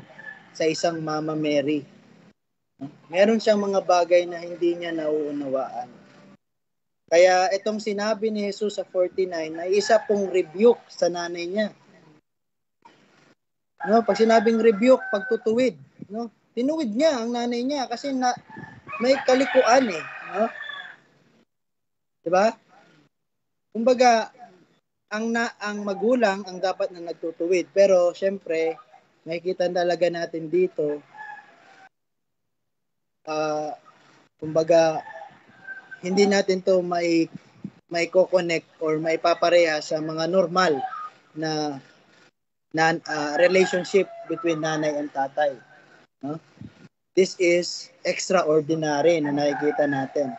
sa isang Mama Mary. Meron siyang mga bagay na hindi niya nauunawaan. Kaya itong sinabi ni Jesus sa 49 ay isa pong rebuke sa nanay niya. No, pag sinabing rebuke, pagtutuwid, no? Tinuwid niya ang nanay niya kasi may kalikuan eh, no? 'Di ba? Kumbaga, ang magulang ang dapat na nagtutuwid, pero syempre, makikita talaga natin dito kumbaga hindi natin to may ko-connect or may papareha sa mga normal na relationship between nanay and tatay, no? This is extraordinary na nakikita natin.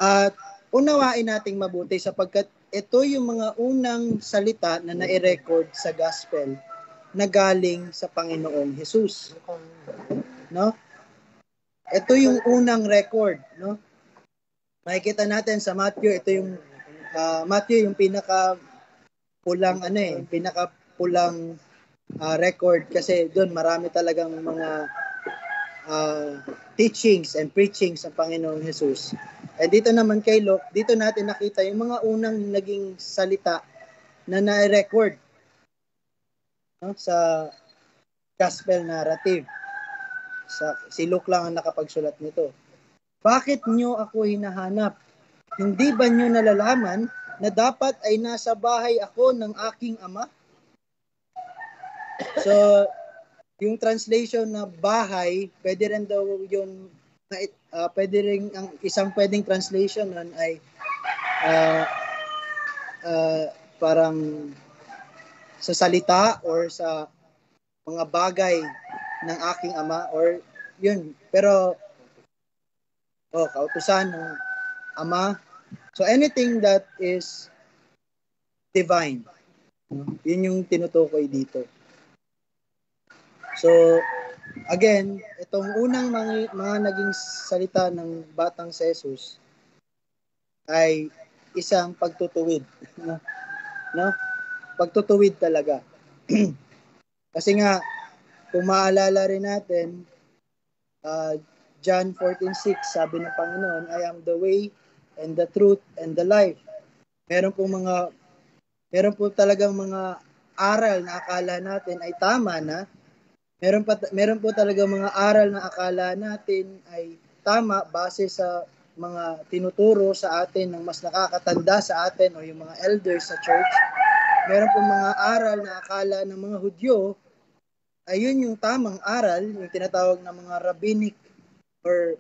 At unawain nating mabuti sapagkat ito yung mga unang salita na nai-record sa gospel na galing sa Panginoong Jesus. No? Ito yung unang record, no? Makikita natin sa Matthew, ito yung Matthew yung pinaka pulang record kasi doon marami talagang mga teachings and preachings sa Panginoong Jesus. And dito naman kay Luke, dito natin nakita yung mga unang naging salita na na-record, no, sa gospel narrative. Si Luke lang ang nakapagsulat nito. Bakit nyo ako hinahanap? Hindi ba nyo nalalaman na dapat ay nasa bahay ako ng aking ama? So, yung translation na bahay, pwede rin daw yun, pwede rin, ang isang pwedeng translation nun ay parang sa salita or sa mga bagay ng aking ama or yun. Pero, kautusan ng ama. So, anything that is divine. Yun yung tinutukoy dito. So, again, itong unang mga naging salita ng batang si Jesus ay isang pagtutuwid. No? Pagtutuwid talaga. Kasi nga, kung maalala rin natin, John 14:6, sabi ng Panginoon, I am the way and the truth and the life. Meron po talagang mga aral na akala natin ay tama na. Meron po talaga mga aral na akala natin ay tama base sa mga tinuturo sa atin ng mas nakakatanda sa atin o yung mga elders sa church. Meron po mga aral na akala ng mga Hudyo ay yun yung tamang aral, yung tinatawag na mga rabbinic or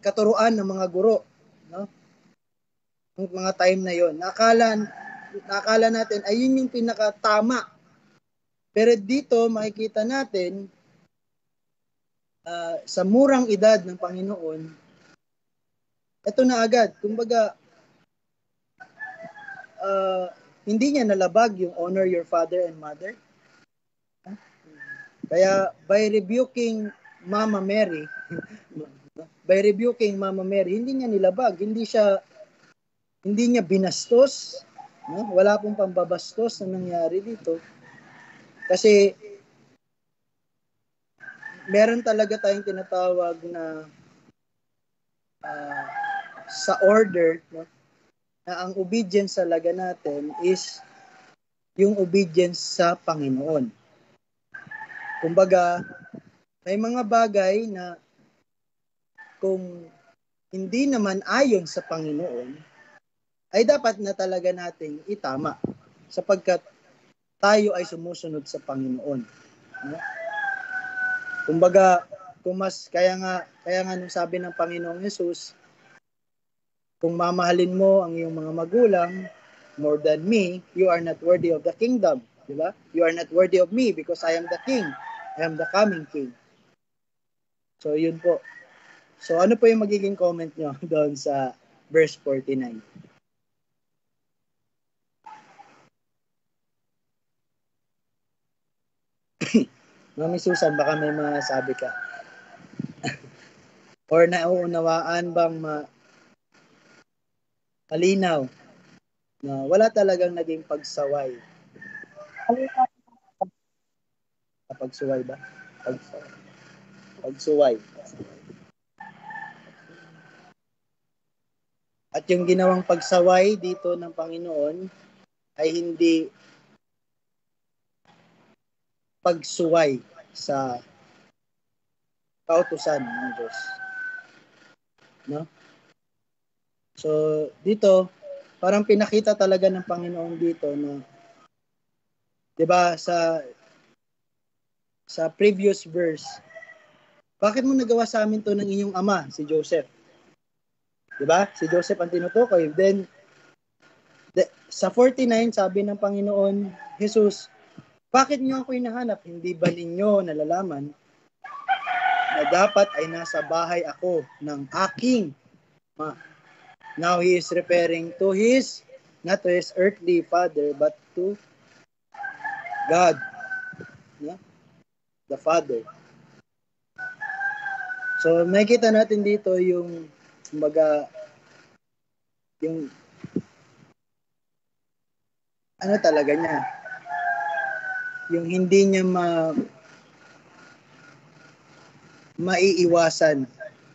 katuruan ng mga guro, no? Yung mga time na yon. Nakakala natin ay yun yung pinakatama. Pero dito makikita natin sa murang edad ng Panginoon, ito na agad. Kumbaga, hindi niya nalabag yung honor your father and mother. Kaya by rebuking Mama Mary, hindi niya nilabag, hindi niya binastos, no? Wala pong pambabastos na nangyari dito. Kasi meron talaga tayong tinatawag na sa order, no? Na ang obedience talaga natin is yung obedience sa Panginoon. Kumbaga, may mga bagay na kung hindi naman ayon sa Panginoon, ay dapat na talaga nating itama sapagkat tayo ay sumusunod sa Panginoon. No? Kumbaga, kaya nga nung sabi ng Panginoong Jesus, kung mamahalin mo ang iyong mga magulang more than me, you are not worthy of the kingdom. Diba? You are not worthy of me because I am the king. I am the coming king. So, yun po. So, ano po yung magiging comment nyo doon sa verse 49? Mami Susan, baka may masabi ka. Or nauunawaan bang malinaw na wala talagang naging pagsaway? Pagsuway ba? Pagsuway. At yung ginawang pagsaway dito ng Panginoon ay hindi pagsuway sa kautusan ng Diyos. No? So, dito, parang pinakita talaga ng Panginoon dito na, di ba, sa previous verse, bakit mo nagawa sa amin to ng inyong ama, si Joseph? Di ba? Si Joseph ang tinutukoy. Then, sa 49, sabi ng Panginoon, Jesus, bakit niyo ako hinahanap? Hindi ba ninyo nalalaman na dapat ay nasa bahay ako ng aking ma? Now he is referring to his not to his earthly father, but to God, no? The Father. So, makikita natin dito yung, kumbaga, yung, ano talaga niya, yung hindi niya maiiwasan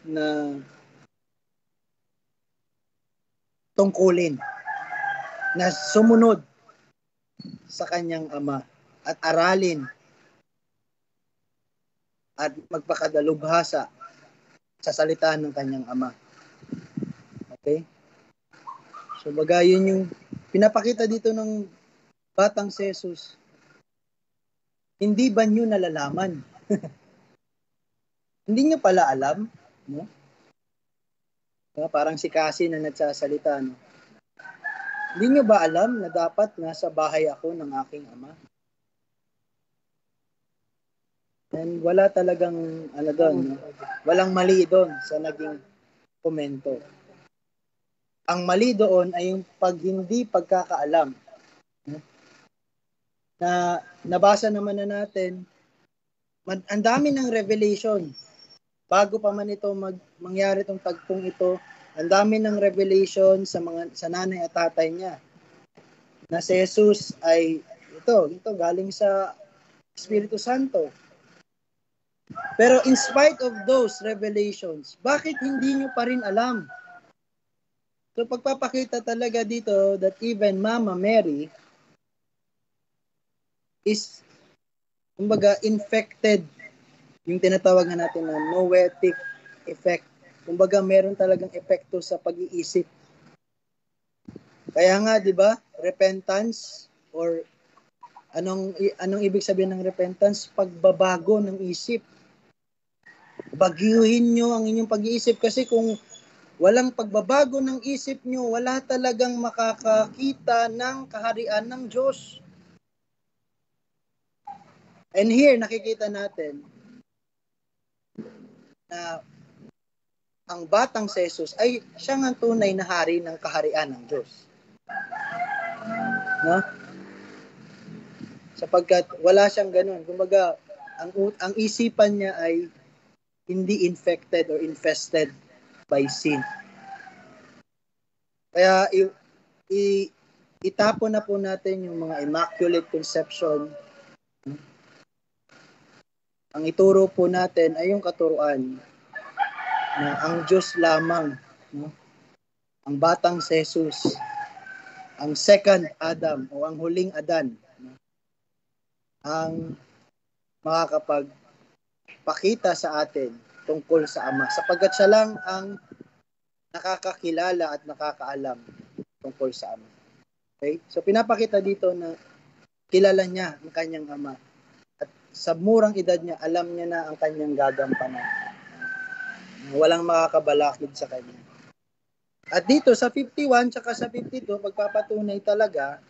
na tungkulin, na sumunod sa kanyang ama at aralin at magpakadalubhasa sa salita ng kanyang ama. Okay? So, baga yun yung pinapakita dito ng batang si Jesus. Hindi ba nyo nalalaman? Hindi nyo pala alam, no? Parang si Cassie na nagsasalita, no? Hindi nyo ba alam na dapat nasa bahay ako ng aking ama? And wala talagang, ano doon, no? Walang mali doon sa naging komento. Ang mali doon ay yung hindi pagkakaalam. No? Na nabasa naman na natin, ang dami ng revelation. Bago pa man ito mangyari itong tagpong ito, ang dami ng revelation sa nanay at tatay niya. Na si Jesus ay ito galing sa Espiritu Santo. Pero in spite of those revelations, bakit hindi nyo pa rin alam? So pagpapakita talaga dito that even Mama Mary is, kumbaga, infected. Yung tinatawag na natin na noetic effect. Kumbaga, meron talagang epekto sa pag-iisip. Kaya nga, di ba, repentance or anong ibig sabihin ng repentance? Pagbabago ng isip. Bagyuhin nyo ang inyong pag-iisip kasi kung walang pagbabago ng isip nyo, wala talagang makakakita ng kaharian ng Diyos. And here, nakikita natin na ang batang si Jesus ay siyang ang tunay na hari ng kaharian ng Diyos. No? Sapagkat wala siyang ganun. Kumbaga, ang isipan niya ay hindi infected or infested by sin. Kaya itapon na po natin yung mga immaculate conception. Ang ituro po natin ay yung katuruan na ang Diyos lamang, no? Ang batang si Jesus, ang second Adam o ang huling Adan, no? Ang makakapagpakita sa atin tungkol sa Ama, sapagkat siya lang ang nakakakilala at nakakaalam tungkol sa Ama. Okay? So pinapakita dito na kilala niya ang kanyang Ama at sa murang edad niya, alam niya na ang kanyang gagampanan. Walang makakabalakid sa kanya. At dito sa 51 tsaka sa 52, magpapatunay talaga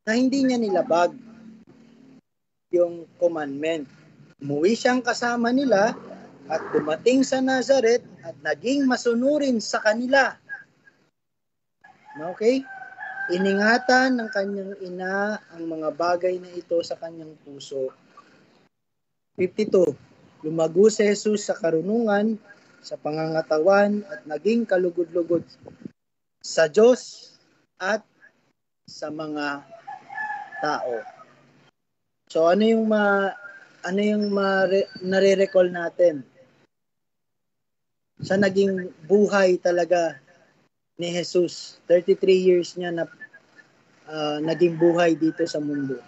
na hindi niya nilabag yung commandment. Umuwi siyang kasama nila at dumating sa Nazareth at naging masunurin sa kanila. Okay? Iningatan ng kanyang ina ang mga bagay na ito sa kanyang puso. 52. Lumago si Jesus sa karunungan, sa pangangatawan at naging kalugod-lugod sa Diyos at sa mga tao. So ano yung nare-recall natin sa naging buhay talaga ni Jesus? 33 years niya na naging buhay dito sa mundo.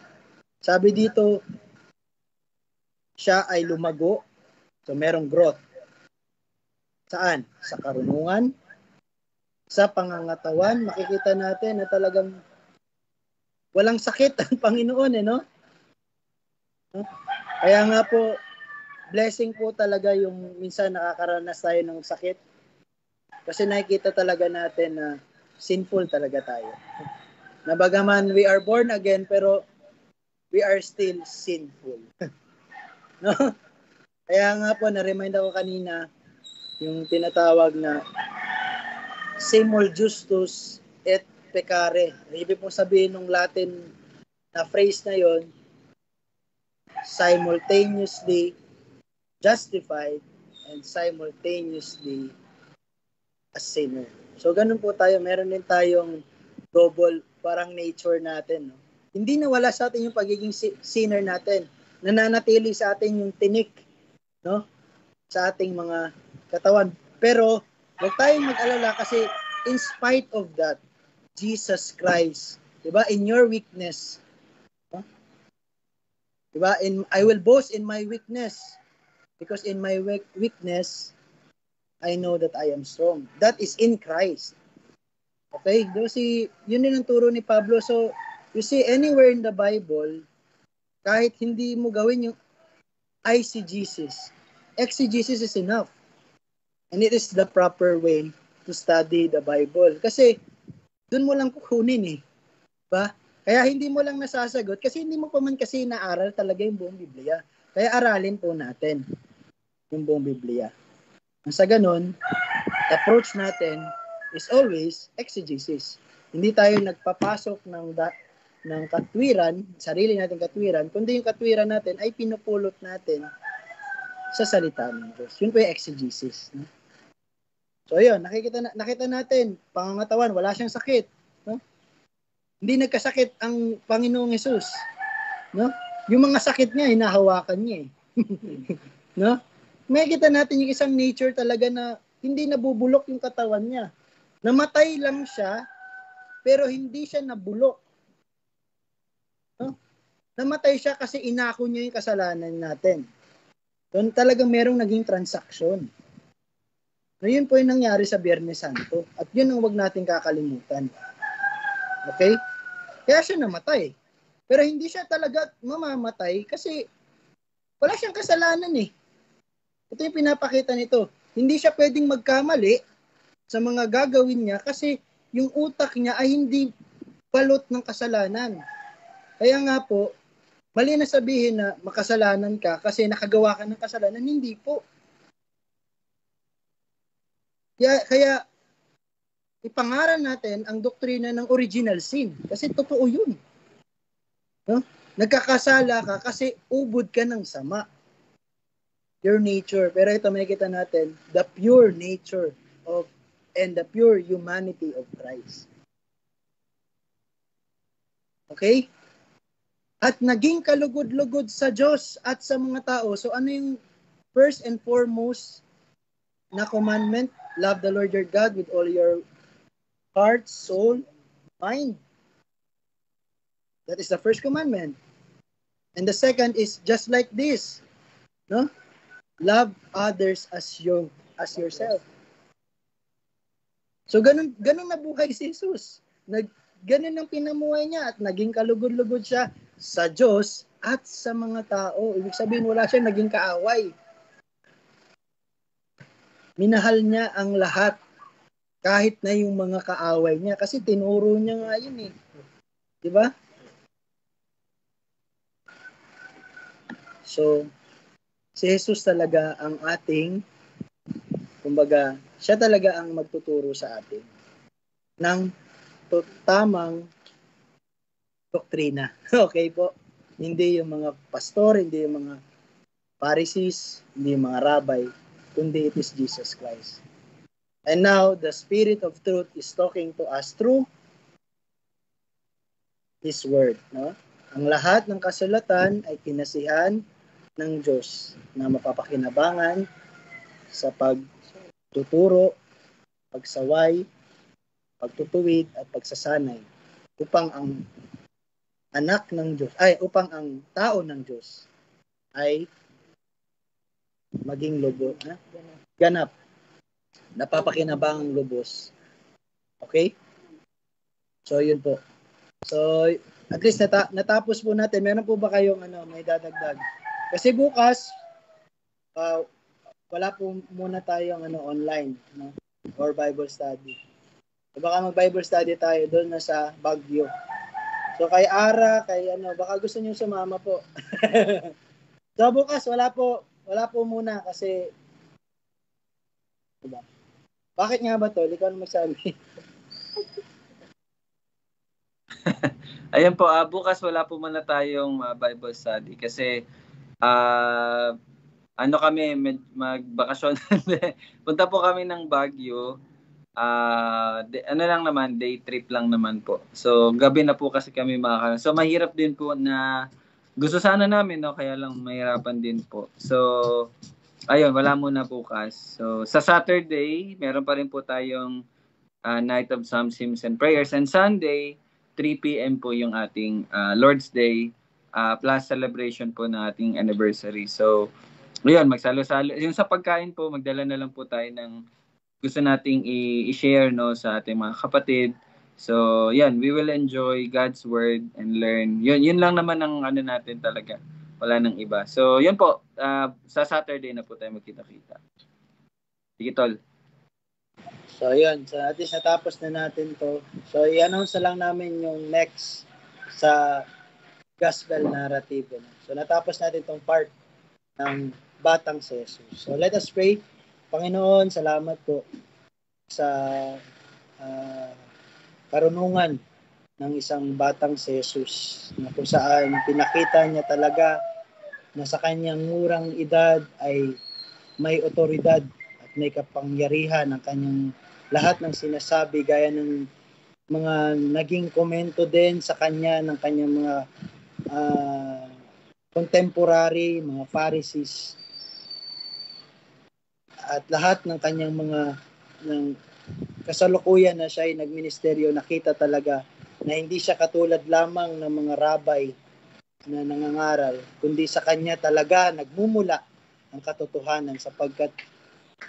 Sabi dito, siya ay lumago, so merong growth. Saan? Sa karunungan, sa pangangatawan. Makikita natin na talagang walang sakit ang Panginoon, no? Kaya nga po, blessing po talaga yung minsan nakakaranas tayo ng sakit. Kasi nakikita talaga natin na sinful talaga tayo. Na bagaman we are born again, pero we are still sinful. No? Kaya nga po, na-remind ako kanina, yung tinatawag na simul justus et pecare. Ibig pong sabihin ng Latin na phrase na yon, simultaneously justified and simultaneously a sinner. So ganun po tayo, meron din tayong double parang nature natin. No? Hindi nawala sa atin yung pagiging sinner natin. Nananatili sa atin yung tinik, no? Sa ating mga katawan. Pero huwag tayong mag-alala kasi in spite of that, Jesus Christ, 'di ba? In your weakness, no? 'Di ba? I will boast in my weakness. Because in my weakness, I know that I am strong. That is in Christ. Okay? Yun din ang turo ni Pablo. So, you see, anywhere in the Bible, kahit hindi mo gawin yung eisegesis, exegesis is enough. And it is the proper way to study the Bible. Kasi, dun mo lang kukunin eh. Ba? Kaya hindi mo lang nasasagot kasi hindi mo pa man kasi naaral talaga yung buong Biblia. Kaya aralin po natin yung buong Biblia. Sa ganun, approach natin is always exegesis. Hindi tayo nagpapasok ng katwiran, sarili natin katwiran, kundi yung katwiran natin ay pinupulot natin sa salita ng Diyos. Yun po yung exegesis. No? So yun, nakita natin, pangangatawan, wala siyang sakit. No? Hindi nagkasakit ang Panginoong Hesus. No? Yung mga sakit niya, hinahawakan niya. No? Makikita natin yung isang nature talaga na hindi nabubulok yung katawan niya. Namatay lang siya, pero hindi siya nabulok. No? Namatay siya kasi inako niya yung kasalanan natin. Doon talagang merong naging transaksyon. So, yun po yung nangyari sa Biyernes Santo. At yun ang wag natin kakalimutan. Okay? Kaya siya namatay. Pero hindi siya talaga mamamatay kasi wala siyang kasalanan eh. Ito yung pinapakita nito. Hindi siya pwedeng magkamali sa mga gagawin niya kasi yung utak niya ay hindi balot ng kasalanan. Kaya nga po, mali na sabihin na makasalanan ka kasi nakagawa ka ng kasalanan. Hindi po. Kaya ipangaral natin ang doktrina ng original sin kasi totoo yun. No? Nagkakasala ka kasi ubod ka ng sama. Your nature. Pero ito makikita natin, the pure nature of and the pure humanity of Christ. Okay? At naging kalugod-lugod sa Diyos at sa mga tao. So ano yung first and foremost na commandment? Love the Lord your God with all your heart, soul, mind. That is the first commandment. And the second is just like this. No? Love others as yourself. So ganun nabuhay si Jesus. Ganun ang pinamuhay niya at naging kalugod-lugod siya sa Diyos at sa mga tao. Ibig sabihin wala siyang naging kaaway. Minahal niya ang lahat kahit na yung mga kaaway niya kasi tinuro niya nga yun eh. 'Di ba? So si Jesus talaga ang ating, kumbaga, siya talaga ang magtuturo sa atin ng tamang doktrina. Okay po? Hindi yung mga pastor, hindi yung mga Pharisees, hindi yung mga rabbi, kundi it is Jesus Christ. And now, the Spirit of Truth is talking to us through His Word. No? Ang lahat ng kasulatan ay kinasihan ng Diyos na mapapakinabangan sa pagtuturo, pagsaway, pagtutuwid at pagsasanay upang ang anak ng Diyos upang ang tao ng Diyos ay maging ganap, napapakinabangang lubos. Okay? So yun po. So at least natapos po natin. Meron po ba kayong may dadagdag? Kasi bukas, wala po muna tayong online, no? Or Bible study. So baka mag-Bible study tayo doon na sa Baguio. So kay Ara, baka gusto niyo sumama po. So bukas wala po muna kasi diba? Bakit nga ba to? Ikaw na magsabi. Ayan po, bukas wala po muna tayong Bible study kasi ano kami, magbakasyon. Punta po kami ng Baguio. Ano lang naman, day trip lang naman po. So, gabi na po kasi kami So, mahirap din po na gusto sana namin, no? Kaya lang mahirapan din po. So, ayun, wala muna bukas. So, sa Saturday, meron pa rin po tayong Night of Psalms, Hymns, and Prayers. And Sunday, 3 p.m. po yung ating Lord's Day plus celebration po ng ating anniversary. So, yun, magsalo-salo. Yung sa pagkain po, magdala na lang po tayo ng gusto nating i-share, no, sa ating mga kapatid. So, yan, we will enjoy God's Word and learn. Yun lang naman ang ano natin talaga. Wala nang iba. So, yun po, sa Saturday na po tayo magkita-kita. Sige, Tol. So, yun. So, at least natapos na natin to. So, i-announce na lang namin yung next sa gospel narrative. So, natapos natin tong part ng batang si Jesus. So, let us pray. Panginoon, salamat po sa karunungan ng isang batang si Jesus na kung saan pinakita niya talaga na sa kanyang murang edad ay may otoridad at may kapangyarihan ang kanyang lahat ng sinasabi gaya ng mga naging komento din sa kanya ng kanyang mga contemporary, mga Pharisees at lahat ng kanyang mga ng kasalukuyan na siya ay nagministeryo, nakita talaga na hindi siya katulad lamang ng mga rabay na nangangaral, kundi sa kanya talaga nagmumula ang katotohanan sapagkat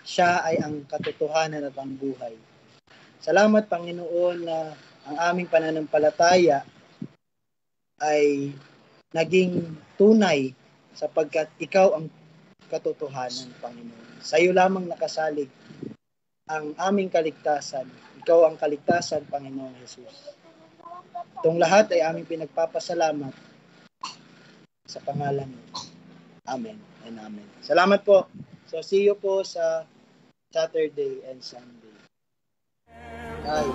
siya ay ang katotohanan at ang buhay. Salamat, Panginoon, na ang aming pananampalataya ay naging tunay sapagkat ikaw ang katotohanan, Panginoon. Sa iyo lamang nakasalig ang aming kaligtasan. Ikaw ang kaligtasan, Panginoong Jesus. Itong lahat ay aming pinagpapasalamat sa pangalan mo. Amen and amen. Salamat po. So, see you po sa Saturday and Sunday. Bye.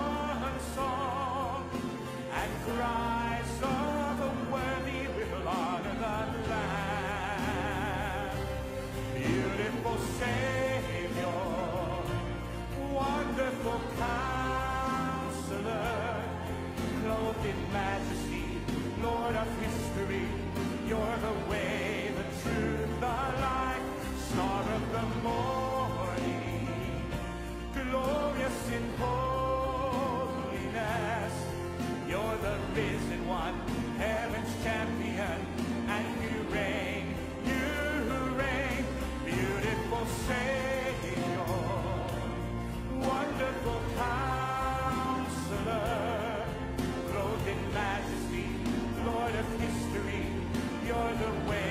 And Christ of the worthy will honor the Lamb. Beautiful Savior, wonderful Counselor, clothed in majesty, Lord of history, you're the way, the truth, the life, star of the morning, glorious in holiness, you're the risen one, heaven's champion, and you reign, beautiful Savior, wonderful Counselor, clothed in majesty, Lord of history, you're the way,